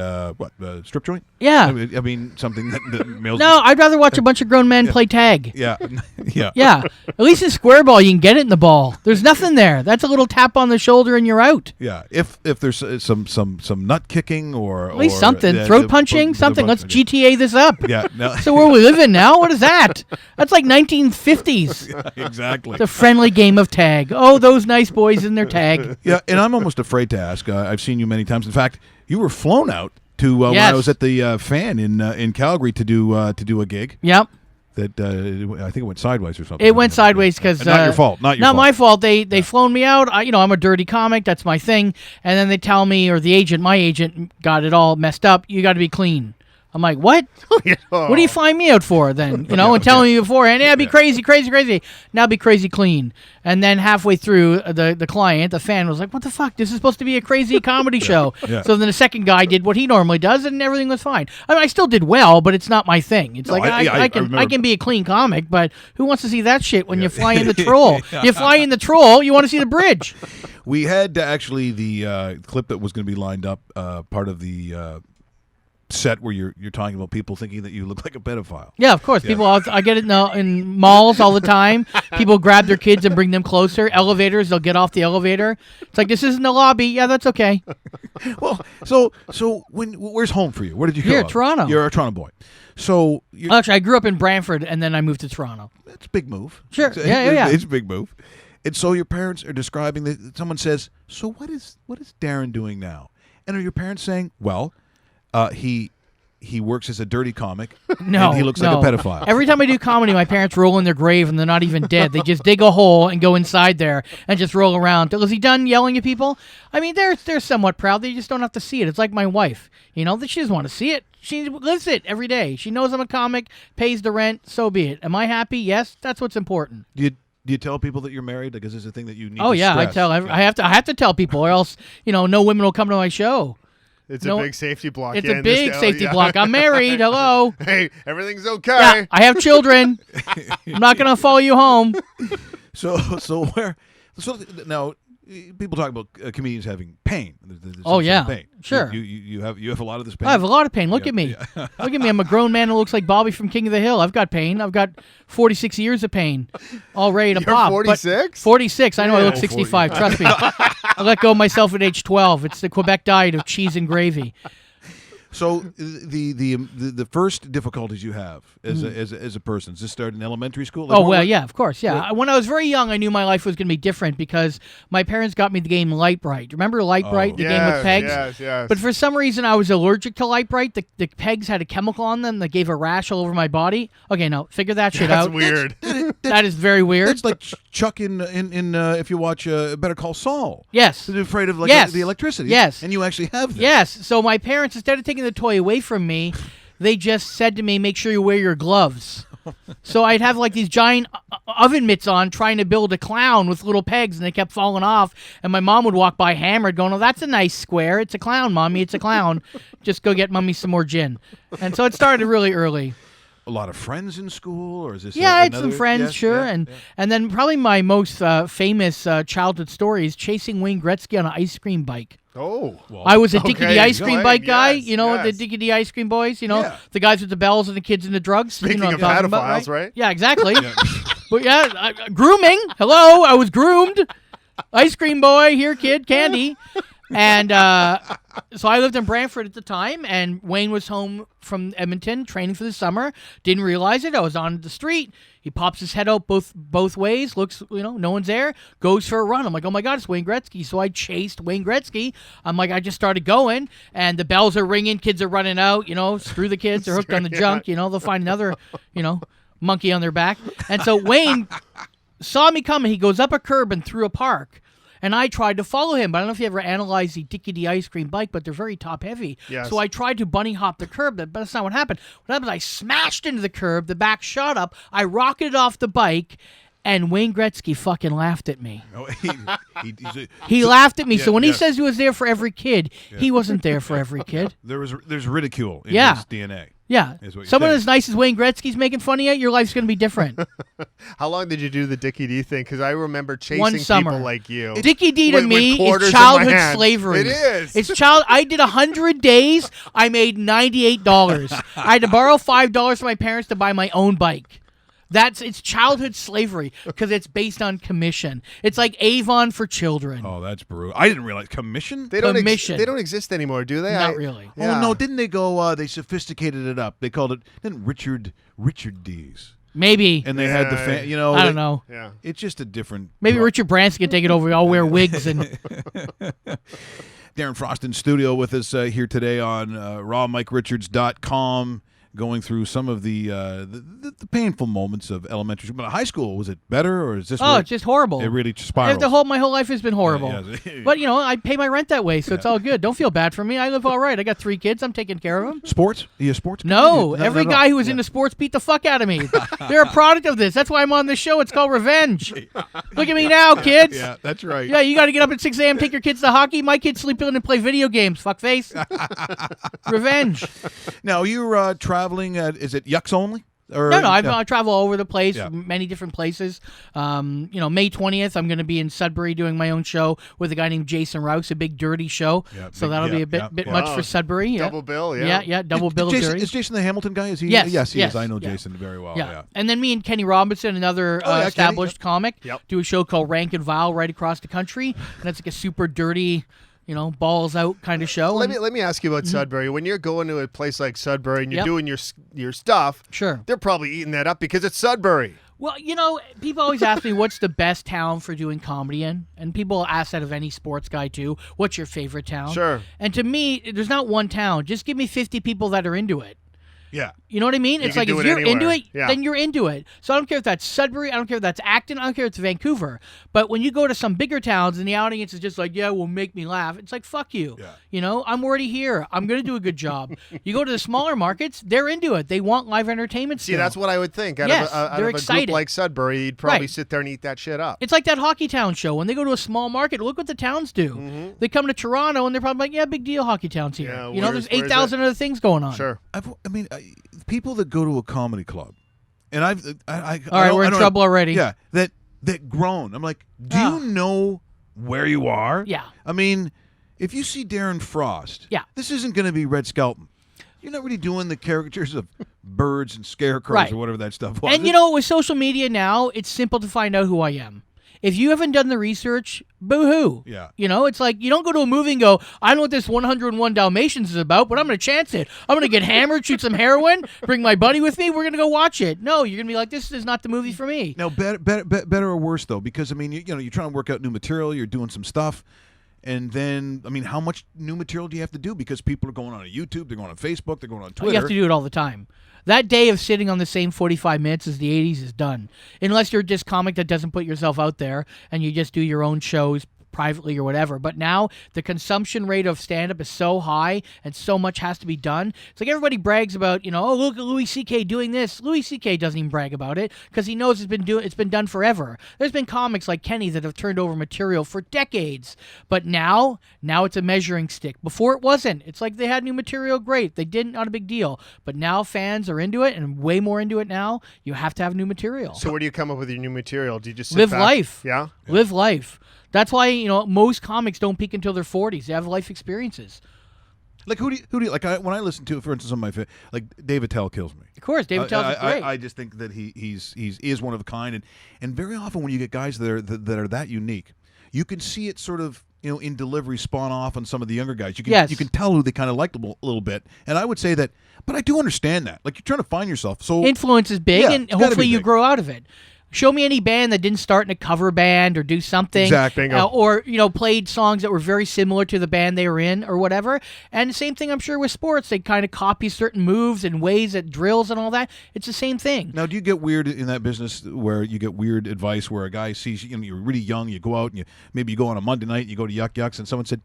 strip joint? Yeah. I mean something that males. No, I'd rather watch a bunch of grown men play tag. Yeah, yeah. Yeah. At least in square ball, you can get it in the ball. There's nothing there. That's a little tap on the shoulder and you're out. Yeah, if there's some nut kicking or At least something. Throat punching, something. Let's GTA this up. Yeah, no, So where we live in now? What is that? That's like 1950s. exactly. The friendly game of tag. Oh, those nice boys in their tag. Yeah, and I'm almost afraid to ask. I've seen you many times. In fact, you were flown out to when Yes. I was at the Fan in Calgary to do a gig. Yep. That I think it went sideways or something. It went sideways because not your fault. Not your fault. my fault. They flown me out. I'm a dirty comic. That's my thing. And then they tell me, or my agent got it all messed up. You got to be clean. I'm like, what? What do you fly me out for then? And telling me beforehand, be crazy. Now be crazy clean. And then halfway through, the client, the fan, was like, what the fuck? This is supposed to be a crazy comedy show. Yeah. So then the second guy did what he normally does, and everything was fine. I mean, I still did well, but it's not my thing. It's No, like I I can remember- be a clean comic, but who wants to see that shit when you fly in the troll? You fly in the troll, you want to see the bridge. We had actually the clip that was going to be lined up, part of the set where you're talking about people thinking that you look like a pedophile. Yeah, of course. People, I get it in malls all the time. People grab their kids and bring them closer. Elevators, they'll get off the elevator. It's like, this isn't the lobby. Yeah, that's okay. Well, so where's home for you? Where did you Here, grow up? Toronto. You're a Toronto boy. So Actually, I grew up in Brantford, and then I moved to Toronto. it's a big move. Sure. Yeah. It's a big move. And so your parents are describing that. Someone says, "So what is Darren doing now?" And are your parents saying, "Well, he works as a dirty comic. No, and he looks no. like a pedophile." Every time I do comedy, my parents roll in their grave, and they're not even dead. They just dig a hole and go inside there and just roll around. Was he done yelling at people? I mean, they're somewhat proud. They just don't have to see it. It's like my wife. You know, that she doesn't want to see it. She lives it every day. She knows I'm a comic, pays the rent. So be it. Am I happy? Yes, that's what's important. Do you tell people that you're married? Like, is this a thing that you need? Oh to yeah, I stress? tell. I have to tell people, or else no women will come to my show. It's No, a big safety block. It's yeah, a in this big town, safety yeah. block. I'm married. Hello. Hey, everything's okay. Yeah, I have children. I'm not gonna follow you home. So now people talk about comedians having pain. There's Oh, some yeah. pain. Sure. You have a lot of this pain. I have a lot of pain. Look Yeah, at me. yeah. Look at me. I'm a grown man who looks like Bobby from King of the Hill. I've got pain. I've got 46 years of pain, all ready to You're pop. 46? 46. I know I look Yeah. 65. Trust me. I let go of myself at age 12. It's the Quebec diet of cheese and gravy. So the first difficulties you have as a person, does this start in elementary school? Like, Oh, what- well, yeah, of course, yeah. When I was very young, I knew my life was going to be different because my parents got me the game Light Bright. Remember Light Bright, the game with pegs? Yes. But for some reason, I was allergic to Light Bright. The pegs had a chemical on them that gave a rash all over my body. Okay, no, figure that shit That's out. weird. That is very weird. That's like Chuck in if you watch Better Call Saul. Yes. They're afraid of Yes. the electricity. Yes. And you actually have that. Yes. So my parents, instead of taking the toy away from me, they just said to me, make sure you wear your gloves. So I'd have like these giant oven mitts on trying to build a clown with little pegs, and they kept falling off. And my mom would walk by hammered going, oh, that's a nice square. It's a clown, Mommy. It's a clown. Just go get Mommy some more gin. And so it started really early. A lot of friends in school, or is this? Yeah, I had another- some friends, yes, sure. yeah, and yeah. and then probably my most famous childhood story is chasing Wayne Gretzky on an ice cream bike. Oh. Well, I was a Okay, Dickie D ice cream go bike ahead. guy, Yes, you know, the yes. Dickie D ice cream boys, you know, Yeah. the guys with the bells and the kids and the drugs. Speaking you know of what I'm talking about, pedophiles, right? Yeah, exactly. But yeah, grooming. Hello, I was groomed. Ice cream boy, here, kid, candy. And so I lived in Brantford at the time, and Wayne was home from Edmonton training for the summer. Didn't realize it. I was on the street. He pops his head out both ways, looks, no one's there, goes for a run. I'm like, oh my God, it's Wayne Gretzky. So I chased Wayne Gretzky. I'm like, I just started going, and the bells are ringing, kids are running out, screw the kids, they're hooked on the junk, they'll find another, monkey on their back. And so Wayne saw me coming. He goes up a curb and through a park. And I tried to follow him, but I don't know if you ever analyzed the Dickie D ice cream bike, but they're very top heavy. Yes. So I tried to bunny hop the curb, but that's not what happened. What happened is I smashed into the curb, the back shot up, I rocketed off the bike, and Wayne Gretzky fucking laughed at me. No, He laughed at me. Yeah, So when he yeah. says he was there for every kid, he wasn't there for every kid. there's ridicule in Yeah. his DNA. Yeah. Is what you're Someone saying. as nice as Wayne Gretzky's making fun of you, your life's going to be different. How long did you do the Dickie D thing? Because I remember chasing One summer. people like you. Dickie D to with me quarters is in my childhood hand. slavery. It is. It's I did 100 days. I made $98. I had to borrow $5 from my parents to buy my own bike. It's childhood slavery because it's based on commission. It's like Avon for children. Oh, that's brutal. I didn't realize commission. They don't Commission. they don't exist anymore, do they? Not really. Yeah. Oh no, didn't they go? They sophisticated it up. They called it didn't Richard D's, Maybe. and they had the Yeah. I don't know. Yeah. It's just a different. Maybe Richard Branson can take it over. We all wear wigs and Darren Frost in studio with us here today on rawmikeRichards.com, going through some of the painful moments of elementary school. But high school, was it better, or is this? oh, where it's just horrible. it really spirals. My whole life has been horrible. Yeah. But I pay my rent that way, so it's all good. Don't feel bad for me. I live all right. I got 3 kids. I'm taking care of them. Sports? Are you a sports? No, guy? every not at guy all. who was Yeah. into sports beat the fuck out of me. They're a product of this. That's why I'm on this show. It's called Revenge. Look at me now, kids. Yeah, that's right. Yeah, you got to get up at 6 a.m., take your kids to hockey. My kids sleep in and play video games. Fuckface. Revenge. Now you're traveling. Is it Yucks only? Or, No, I yeah. travel all over the place, Yeah. many different places. May 20th, I'm going to be in Sudbury doing my own show with a guy named Jason Rouse, a big dirty show. Yeah, So big- that'll be yeah, a bit yeah, bit yeah. much Wow. for Sudbury. Yeah. Double bill, yeah. Yeah, double bill of Jason, dirty. is Jason the Hamilton guy? Is he? Yes, yes, he yes, is. I know yeah. Jason very well. Yeah. Yeah. And then me and Kenny Robinson, another Oh, yeah, Kenny, established comic, Yep. do a show called Rank and Vile right across the country. And that's like a super dirty, balls out kind of show. Let And- me ask you about Sudbury. When you're going to a place like Sudbury and you're Yep. doing your stuff, Sure. they're probably eating that up because it's Sudbury. Well, people always ask me what's the best town for doing comedy in, and people ask that of any sports guy too. What's your favorite town? Sure. And to me, there's not one town. Just give me 50 people that are into it. Yeah. You know what I mean? It's can like do if it you're into anywhere. it, Yeah. then you're into it. So I don't care if that's Sudbury, I don't care if that's Acton, I don't care if it's Vancouver. But when you go to some bigger towns and the audience is just like, yeah, well, make me laugh. It's like, fuck you. Yeah. I'm already here. I'm going to do a good job. You go to the smaller markets, they're into it. They want live entertainment See, still. that's what I would think. Out Yes, of a, out they're of a excited. group like Sudbury, you'd probably Right. sit there and eat that shit up. It's like that Hockey Town show. When they go to a small market, look what the towns do. They come to Toronto and they're probably like, yeah, big deal, Hockey Town's here. Yeah, There's where's 8,000 other things going on. Sure. People that go to a comedy club, and I All don't- right, we're I in don't- trouble already. Yeah, that groan. I'm like, do you know where you are? Yeah. I mean, if you see Darren Frost, Yeah. this isn't going to be Red Skelton. You're not really doing the caricatures of birds and scarecrows Right. or whatever that stuff was. And with social media now, it's simple to find out who I am. If you haven't done the research, boo-hoo. Yeah. It's like you don't go to a movie and go, I know what this 101 Dalmatians is about, but I'm going to chance it. I'm going to get hammered, shoot some heroin, bring my buddy with me, we're going to go watch it. No, you're going to be like, this is not the movie for me. Now, better or worse though, because I mean, you're trying to work out new material, you're doing some stuff, and then I mean, how much new material do you have to do? Because people are going on YouTube, they're going on Facebook, they're going on Twitter. You have to do it all the time. That day of sitting on the same 45 minutes as the 80s is done. Unless you're just comic that doesn't put yourself out there and you just do your own shows privately or whatever. But now the consumption rate of stand-up is so high and so much has to be done. It's like everybody brags about, oh, look at Louis C.K. doing this. Louis C.K. doesn't even brag about it because he knows it's been done forever. There's been comics like Kenny that have turned over material for decades. But now it's a measuring stick. Before it wasn't. It's like they had new material, great. They didn't, not a big deal. But now fans are into it and way more into it now. You have to have new material. So where do you come up with your new material? Do you just sit Live back? life. Yeah. Live life. That's why, most comics don't peak until their 40s. They have life experiences. Like who do you like? When I listen to, for instance, on my like David Tell kills me. Of course, David Tell's great. I just think that he is one of a kind, and very often when you get guys that are that unique, you can see it sort of in delivery spawn off on some of the younger guys. You can tell who they kind of like a little bit, and I would say that. But I do understand that. Like you're trying to find yourself. So Influence is big, Yeah, and it's gotta hopefully be you big. grow out of it. Show me any band that didn't start in a cover band or do something, Exactly. Bingo. or played songs that were very similar to the band they were in, or whatever. And the same thing, I'm sure, with sports. They kind of copy certain moves and ways at drills and all that. It's the same thing. now, do you get weird in that business where you get weird advice where a guy sees you're really young, you go out and maybe you go on a Monday night, you go to Yuck Yucks, and someone said,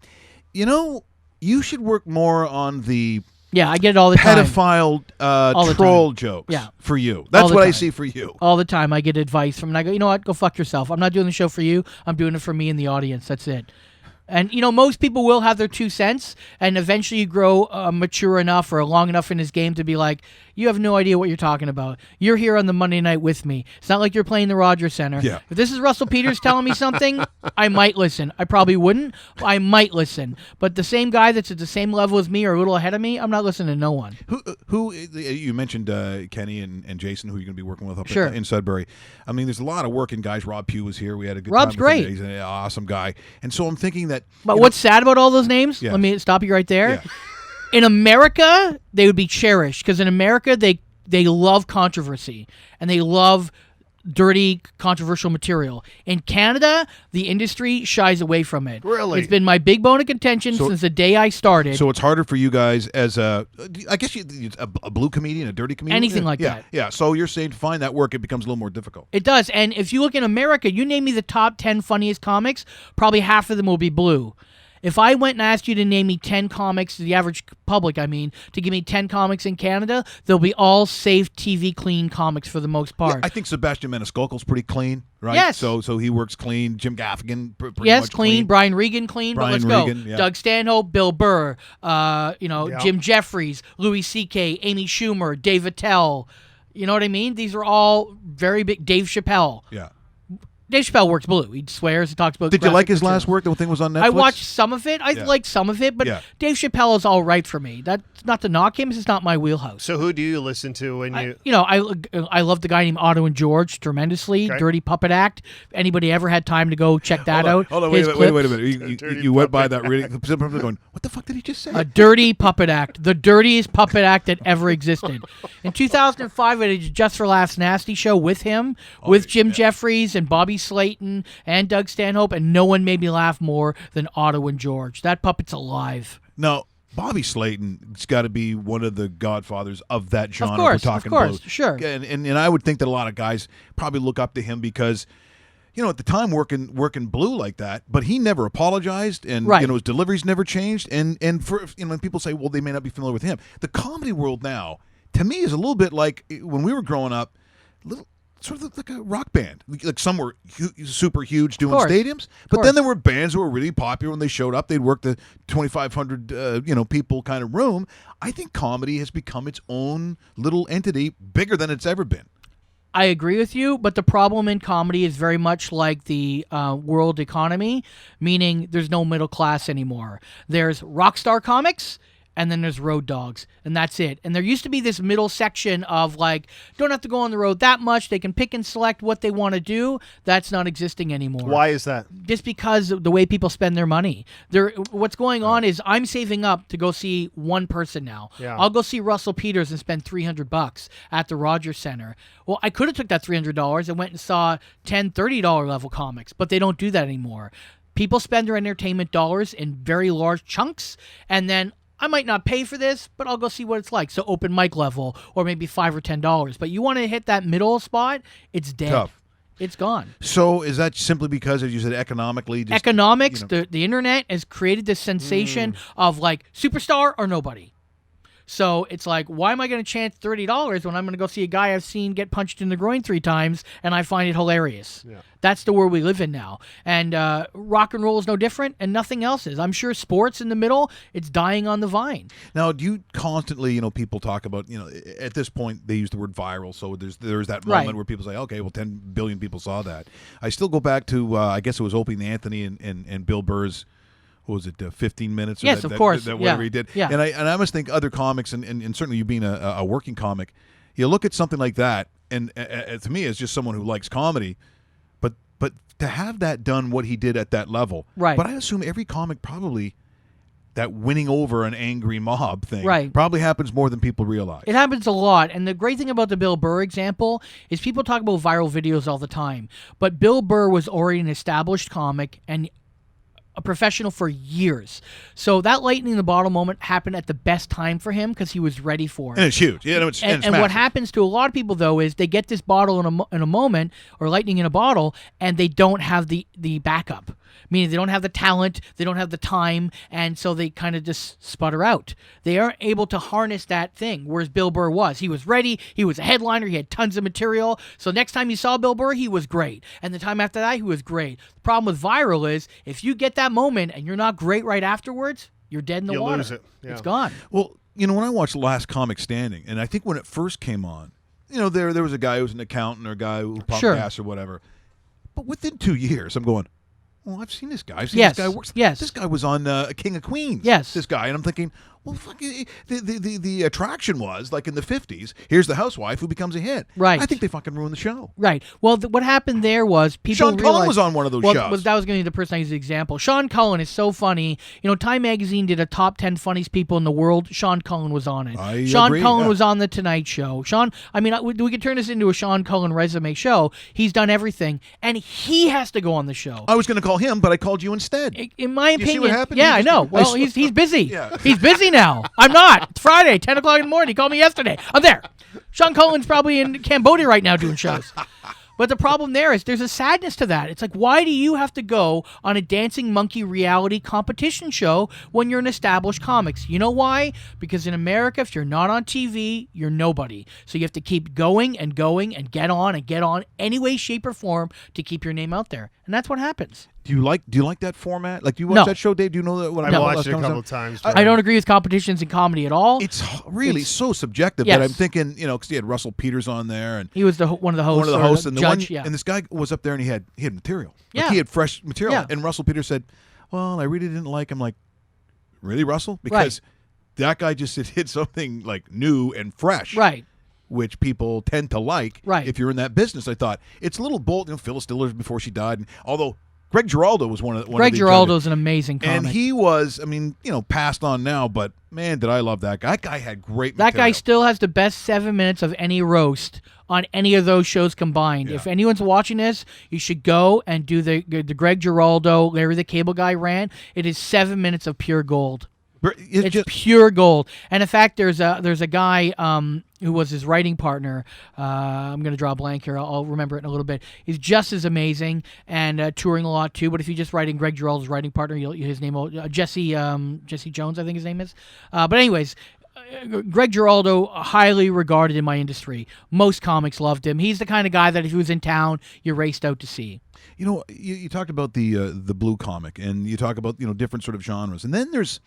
you should work more on the Yeah, I get it all the time. pedophile the troll time. jokes Yeah. for you. That's the what I time. see for you. All the time I get advice from, and I go, you know what? Go fuck yourself. I'm not doing the show for you. I'm doing it for me and the audience. That's it. And, most people will have their 2 cents, and eventually you grow mature enough or long enough in this game to be like, you have no idea what you're talking about. You're here on the Monday night with me. It's not like you're playing the Rogers Center. Yeah. If this is Russell Peters telling me something, I might listen. I probably wouldn't. I might listen. But the same guy that's at the same level as me or a little ahead of me, I'm not listening to no one. Who you mentioned Kenny and Jason, who you're going to be working with up Sure. in Sudbury. I mean, there's a lot of working guys. Rob Pugh was here. We had a good Rob's time with him. great. He's an awesome guy. And so I'm thinking that. But what's sad about all those names? Yeah. Let me stop you right there. Yeah. In America, they would be cherished because in America, they love controversy and they love dirty, controversial material. In Canada, the industry shies away from it. Really? It's been my big bone of contention since the day I started. So it's harder for you guys as I guess a blue comedian, a dirty comedian, Anything like yeah, that. Yeah. So you're saying to find that work, it becomes a little more difficult. It does. And if you look in America, you name me the top 10 funniest comics, probably half of them will be blue. If I went and asked you to name me 10 comics, the average public, to give me 10 comics in Canada, they'll be all safe, TV clean comics for the most part. I think Sebastian Maniscalco's pretty clean, right? Yes. So he works clean. Jim Gaffigan, pretty Yes, much clean. Brian Regan, clean. Brian but let's Regan, go. yeah. Doug Stanhope, Bill Burr, Jim Jeffries, Louis C.K., Amy Schumer, Dave Attell. You know what I mean? These are all very big. Dave Chappelle. Yeah. Dave Chappelle works blue. He swears. He talks about. Did you like graphic his last materials. work? The thing was on Netflix. I watched some of it. I Yeah. liked some of it, but Yeah. Dave Chappelle is all right for me. That's not to knock him. It's just not my wheelhouse. So who do you listen to when you? I love the guy named Otto and George tremendously. Okay. Dirty Puppet Act. Anybody ever had time to go check that out? Hold on, His wait a clips? minute. Dirty You went by puppet that really. Some people are going, what the fuck did he just say? A dirty puppet act. The dirtiest puppet act that ever existed. In 2005, I did Just for Laughs Nasty show with him, with Jim Jeffries and Bobby Slayton and Doug Stanhope, and no one made me laugh more than Otto and George. That puppet's alive. No, Bobby Slayton's got to be one of the godfathers of that genre. course, if we're talking of course, blue. sure. And I would think that a lot of guys probably look up to him because, at the time working blue like that, but he never apologized, and Right. his deliveries never changed. And for when people say, well, they may not be familiar with him, the comedy world now, to me, is a little bit like when we were growing up, sort of like a rock band. Like some were super huge doing course. stadiums, but course. then there were bands who were really popular when they showed up. They'd work the 2,500 people kind of room. I think comedy has become its own little entity, bigger than it's ever been. I agree with you, but the problem in comedy is very much like the world economy, meaning there's no middle class anymore. There's rock star comics, and then there's road dogs, and that's it. And there used to be this middle section of like, don't have to go on the road that much. They can pick and select what they want to do. That's not existing anymore. Why is that? Just because of the way people spend their money. What's going on is I'm saving up to go see one person now. Yeah. I'll go see Russell Peters and spend $300 at the Rogers Center. Well, I could have took that $300 and went and saw $10, $30 level comics, but they don't do that anymore. People spend their entertainment dollars in very large chunks, and then I might not pay for this, but I'll go see what it's like. So open mic level, or maybe $5 or $10. But you want to hit that middle spot, it's dead. Tough. It's gone. So is that simply because, as you said, economically? Just, Economics, the internet has created this sensation of like superstar or nobody. So it's like, why am I going to chance $30 when I'm going to go see a guy I've seen get punched in the groin 3 times and I find it hilarious? Yeah. That's the world we live in now. And rock and roll is no different, and nothing else is. I'm sure sports in the middle, it's dying on the vine. Now, do you constantly, people talk about, at this point they use the word viral, so there's that Right. moment where people say, okay, well, 10 billion people saw that. I still go back to, I guess it was Opie and Anthony and Bill Burr's, what was it, 15 minutes? Or Yes, of course. That whatever Yeah. he did. Yeah. And I must think other comics, and certainly you being a working comic, you look at something like that, and to me, as just someone who likes comedy, but to have that done what he did at that level. Right. But I assume every comic probably, that winning over an angry mob thing Right. probably happens more than people realize. It happens a lot. And the great thing about the Bill Burr example is people talk about viral videos all the time. But Bill Burr was already an established comic and a professional for years. So that lightning in the bottle moment happened at the best time for him because he was ready for it. And it's huge. Yeah, it's And what massive. happens to a lot of people, though, is they get this bottle in a moment, or lightning in a bottle, and they don't have the backup. Meaning they don't have the talent, they don't have the time, and so they kind of just sputter out. They aren't able to harness that thing, whereas Bill Burr was. He was ready, he was a headliner, he had tons of material. So next time you saw Bill Burr, he was great. And the time after that, he was great. The problem with viral is, if you get that moment and you're not great right afterwards, you're dead in the You water. lose it. Yeah. It's gone. Well, when I watched Last Comic Standing, and I think when it first came on, there was a guy who was an accountant or a guy who pumped Sure. gas or whatever. But within 2 years, I'm going, well, I've seen this guy. I've seen Yes, this guy work. yes. This guy was on King of Queens. Yes. This guy. And I'm thinking, well, fuck, the attraction was, like in the 50s, here's the housewife who becomes a hit. Right. I think they fucking ruined the show. Right. Well, what happened there was people Sean realized, Cullen was on one of those shows. That was going to be the person I used as an example. Sean Cullen is so funny. Time Magazine did a top 10 funniest people in the world. Sean Cullen was on it. I Sean agree, Cullen yeah. was on The Tonight Show. We could turn this into a Sean Cullen resume show. He's done everything, and he has to go on the show. I was going to call him, but I called you instead. In my You see opinion, what happened? yeah, He I just- know. Well, I- he's busy. Yeah. He's busy now. I'm not. It's Friday, 10 o'clock in the morning. He called me yesterday. I'm there. Sean Cullen's probably in Cambodia right now doing shows. But the problem there is there's a sadness to that. It's like, why do you have to go on a dancing monkey reality competition show when you're an established comics? You know why? Because in America, if you're not on TV, you're nobody. So you have to keep going and going and get on any way, shape, or form to keep your name out there. And that's what happens. Do you like that format? Like, do you watch No. that show, Dave? Do you know that? What I I'm watched it a last couple time? times. I don't agree with competitions in comedy at all. It's really It's- so subjective. Yes. But I'm thinking, because he had Russell Peters on there and He was one of the hosts. one of the or hosts, and the judge. one, Yeah. and this guy was up there and he had material. Like, Yeah. he had fresh material. Yeah. And Russell Peters said, "Well, I really didn't like him." Like, really, Russell? Because that guy just hit something like new and fresh, Right. which people tend to like. Right. If you're in that business, I thought it's a little bold. Phyllis Diller before she died, and although Greg Giraldo was one of the Greg judges. Giraldo's an amazing comic. And he was, passed on now, but man, did I love that guy. That guy had great That guy material. still has the best 7 minutes of any roast on any of those shows combined. Yeah. If anyone's watching this, you should go and do the Greg Giraldo, Larry the Cable Guy rant. It is 7 minutes of pure gold. It's It's just, pure gold. And in fact, there's a guy who was his writing partner. I'm going to draw a blank here. I'll remember it in a little bit. He's just as amazing and touring a lot too. But if you just write in Greg Giraldo's writing partner, his name will Jesse Jones, I think his name is. But anyways. Greg Giraldo, highly regarded in my industry. Most comics loved him. He's the kind of guy that if he was in town, you raced out to see. you talked about the blue comic, and you talk about different sort of genres, and then there's,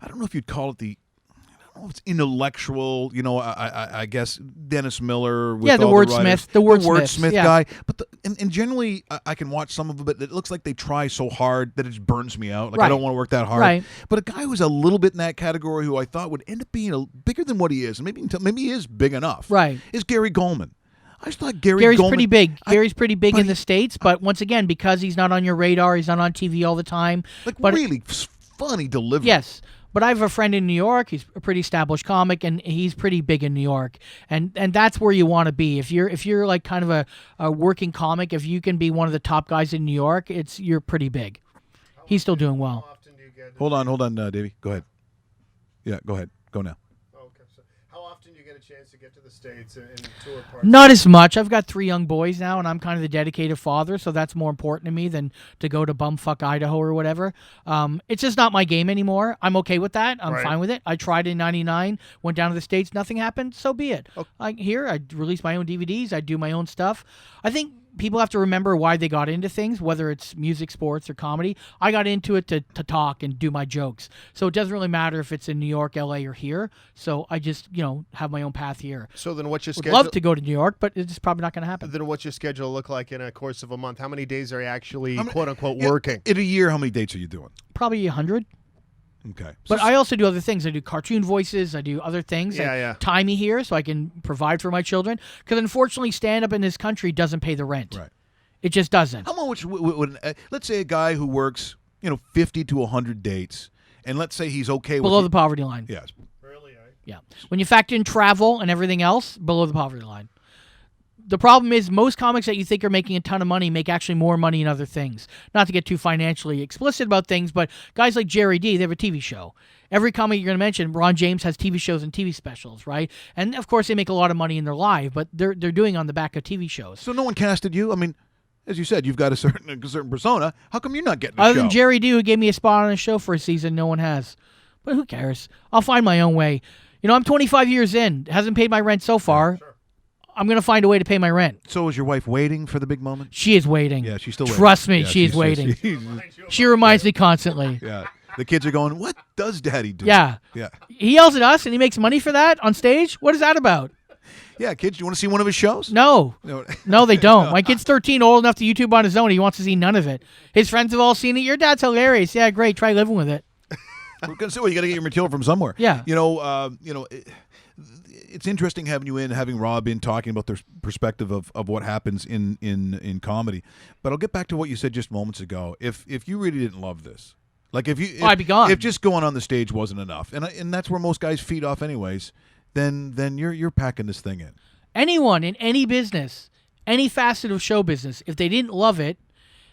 I don't know if you'd call it I don't know if it's intellectual. I guess Dennis Miller. With Yeah, the all wordsmith, writers, the wordsmith, yeah. guy. But and generally, I can watch some of it, but it looks like they try so hard that it just burns me out. Like, I Right. don't want to work that hard. Right. But a guy who's a little bit in that category, who I thought would end up being bigger than what he is, and maybe he is big enough. Right. Is Gary Goldman. I just thought Gary's Gary's pretty big. Gary's pretty big but in the States, but once again, because he's not on your radar, he's not on TV all the time. But really funny delivery. yes. But I have a friend in New York. He's a pretty established comic, and he's pretty big in New York. And that's where you want to be. If you're like kind of a working comic, if you can be one of the top guys in New York, you're pretty big. He's still doing well. Hold on, Davey. Go ahead. Yeah, go ahead. Go now. Okay. So how often do you get a chance to get to the States and tour parts? Not as much. I've got 3 young boys now, and I'm kind of the dedicated father, so that's more important to me than to go to bumfuck Idaho or whatever. It's just not my game anymore. I'm okay with that. I'm Right. fine with it. I tried in '99, went down to the States, nothing happened, so be it. I release my own DVDs, I do my own stuff. I think people have to remember why they got into things, whether it's music, sports, or comedy. I got into it to talk and do my jokes. So it doesn't really matter if it's in New York, LA, or here. So I just, have my own path here. So then what's your Would schedule? love to go to New York, but it's just probably not going to happen. Then what's your schedule look like in a course of a month? How many days are you actually, How many- quote unquote, Yeah, working? In a year, how many dates are you doing? Probably 100. Okay. But I also do other things. I do cartoon voices. I do other things Yeah, that yeah. tie me here so I can provide for my children. Because unfortunately, stand-up in this country doesn't pay the rent. Right. It just doesn't. How much would let's say a guy who works, 50 to 100 dates, and let's say he's okay Below the with poverty line. yes. Really, eh? Yeah. When you factor in travel and everything else, below the poverty line. The problem is most comics that you think are making a ton of money make actually more money in other things. Not to get too financially explicit about things, but guys like Jerry D, they have a TV show. Every comic you're going to mention, Ron James has TV shows and TV specials, right? And of course they make a lot of money in their life, but they're doing on the back of TV shows. So no one casted you. I mean, as you said, you've got a certain persona. How come you're not getting a Other show? than Jerry D, who gave me a spot on a show for a season, no one has. But who cares? I'll find my own way. I'm 25 years in. Hasn't paid my rent so far. Sure. I'm going to find a way to pay my rent. So is your wife waiting for the big moment? She is waiting. Yeah, she's still waiting. Trust me, Yeah, she is she's- waiting. she's- She reminds me constantly. yeah. The kids are going, what does Daddy do? Yeah. Yeah. He yells at us and he makes money for that on stage? What is that about? Yeah, kids, do you want to see one of his shows? No. No. No, they don't. My kid's 13, old enough to YouTube on his own. He wants to see none of it. His friends have all seen it. Your dad's hilarious. Yeah, great. Try living with it. We're gonna say, well, you got to get your material from somewhere. Yeah. It's interesting having you in, having Rob in, talking about their perspective of what happens in comedy. But I'll get back to what you said just moments ago. If you really didn't love this, like if I'd be gone. If just going on the stage wasn't enough, and that's where most guys feed off anyways, then you're packing this thing in. Anyone in any business, any facet of show business, if they didn't love it,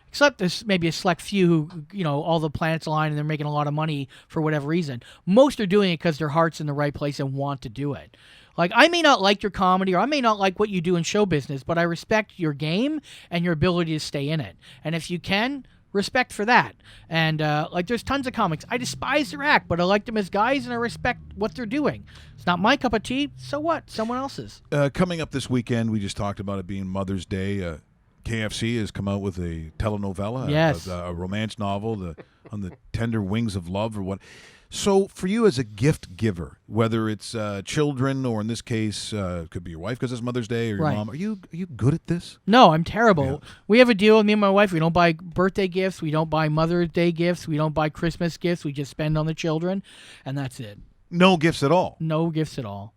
except there's maybe a select few who, all the planets align and they're making a lot of money for whatever reason. Most are doing it because their heart's in the right place and want to do it. Like, I may not like your comedy or I may not like what you do in show business, but I respect your game and your ability to stay in it. And if you can, respect for that. And, there's tons of comics. I despise their act, but I like them as guys and I respect what they're doing. It's not my cup of tea. So what? Someone else's. Coming up this weekend, we just talked about it being Mother's Day. KFC has come out with a telenovela, Yes. a romance novel, on the tender wings of love, or what. So for you as a gift giver, whether it's children or in this case, it could be your wife because it's Mother's Day or your Right. mom, are you good at this? No, I'm terrible. Yeah. We have a deal with me and my wife. We don't buy birthday gifts. We don't buy Mother's Day gifts. We don't buy Christmas gifts. We just spend on the children, and that's it. No gifts at all. No gifts at all.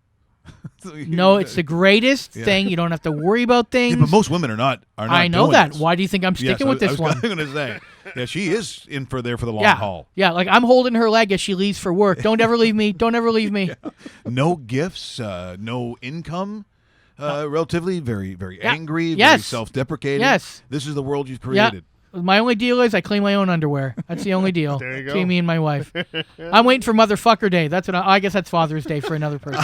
No, it's the greatest thing. You don't have to worry about things. Yeah, but most women are not. I know doing that. this. Why do you think I'm Yes, sticking with this I was one? going to say, yeah, she is in for the long Yeah, haul. yeah. Like I'm holding her leg as she leaves for work. Don't ever leave me. Don't ever leave me. No gifts, no income. Relatively, very, very Yeah. angry, very Yes. self-deprecating. Yes. This is the world you've Yeah. created. My only deal is I clean my own underwear. That's the only deal. There you go. Between me and my wife. I'm waiting for Motherfucker Day. That's what I guess that's Father's Day for another person.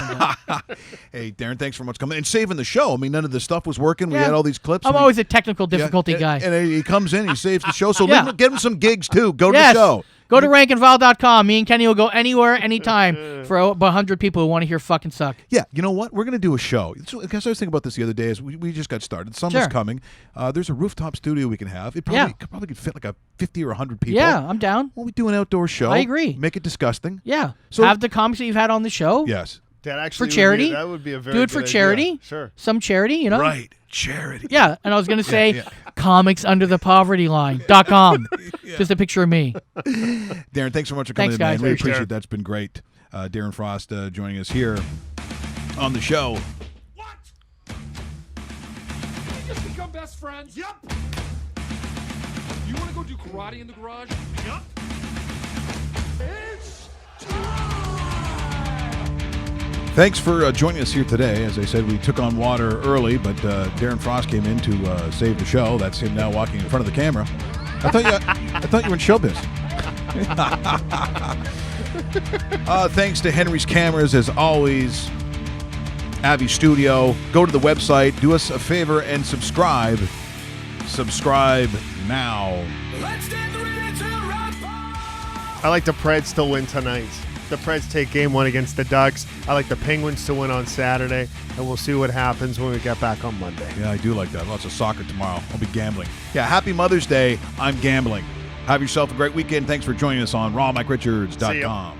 Hey, Darren, thanks for much coming and saving the show. I mean, none of this stuff was working. We Yeah. had all these clips. I'm and always a technical yeah, difficulty guy. And he comes in, he saves the show. So Yeah. get him some gigs, too. Go to Yes. the show. Go to rankandfile.com. Me and Kenny will go anywhere, anytime for about 100 people who want to hear fucking suck. Yeah, you know what? We're going to do a show. So, because I was thinking about this the other day as we just got started. Summer's Sure. coming. There's a rooftop studio we can have. It Yeah. probably could fit like a 50 or 100 people. Yeah, I'm down. Well, we do an outdoor show. I agree. Make it disgusting. Yeah. So- Have the comics that you've had on the show. Yes. That actually charity? that would be a very Do it for good idea. charity. Sure. Some charity, you know? Right. Charity. Yeah. And I was going to say yeah. comics under the poverty line.com. Just a picture of me. Darren, thanks so much for coming Thanks, in, guys. man. We Thanks, appreciate Darren. it. That's been great. Darren Frost joining us here on the show. What? We just become best friends? Yup. You want to go do karate in the garage? Yup. It's time! Thanks for joining us here today. As I said, we took on water early, but Darren Frost came in to save the show. That's him now walking in front of the camera. I thought you were in showbiz. Thanks to Henry's Cameras, as always. Abbey Studio. Go to the website. Do us a favor and subscribe. Subscribe now. Let's get ready to rock! I like the Preds to win tonight. The Preds take game one against the Ducks. I like the Penguins to win on Saturday, and we'll see what happens when we get back on Monday. Yeah, I do like that. Lots of soccer tomorrow. I'll be gambling. Yeah, happy Mother's Day. I'm gambling. Have yourself a great weekend. Thanks for joining us on rawmike.richards.com.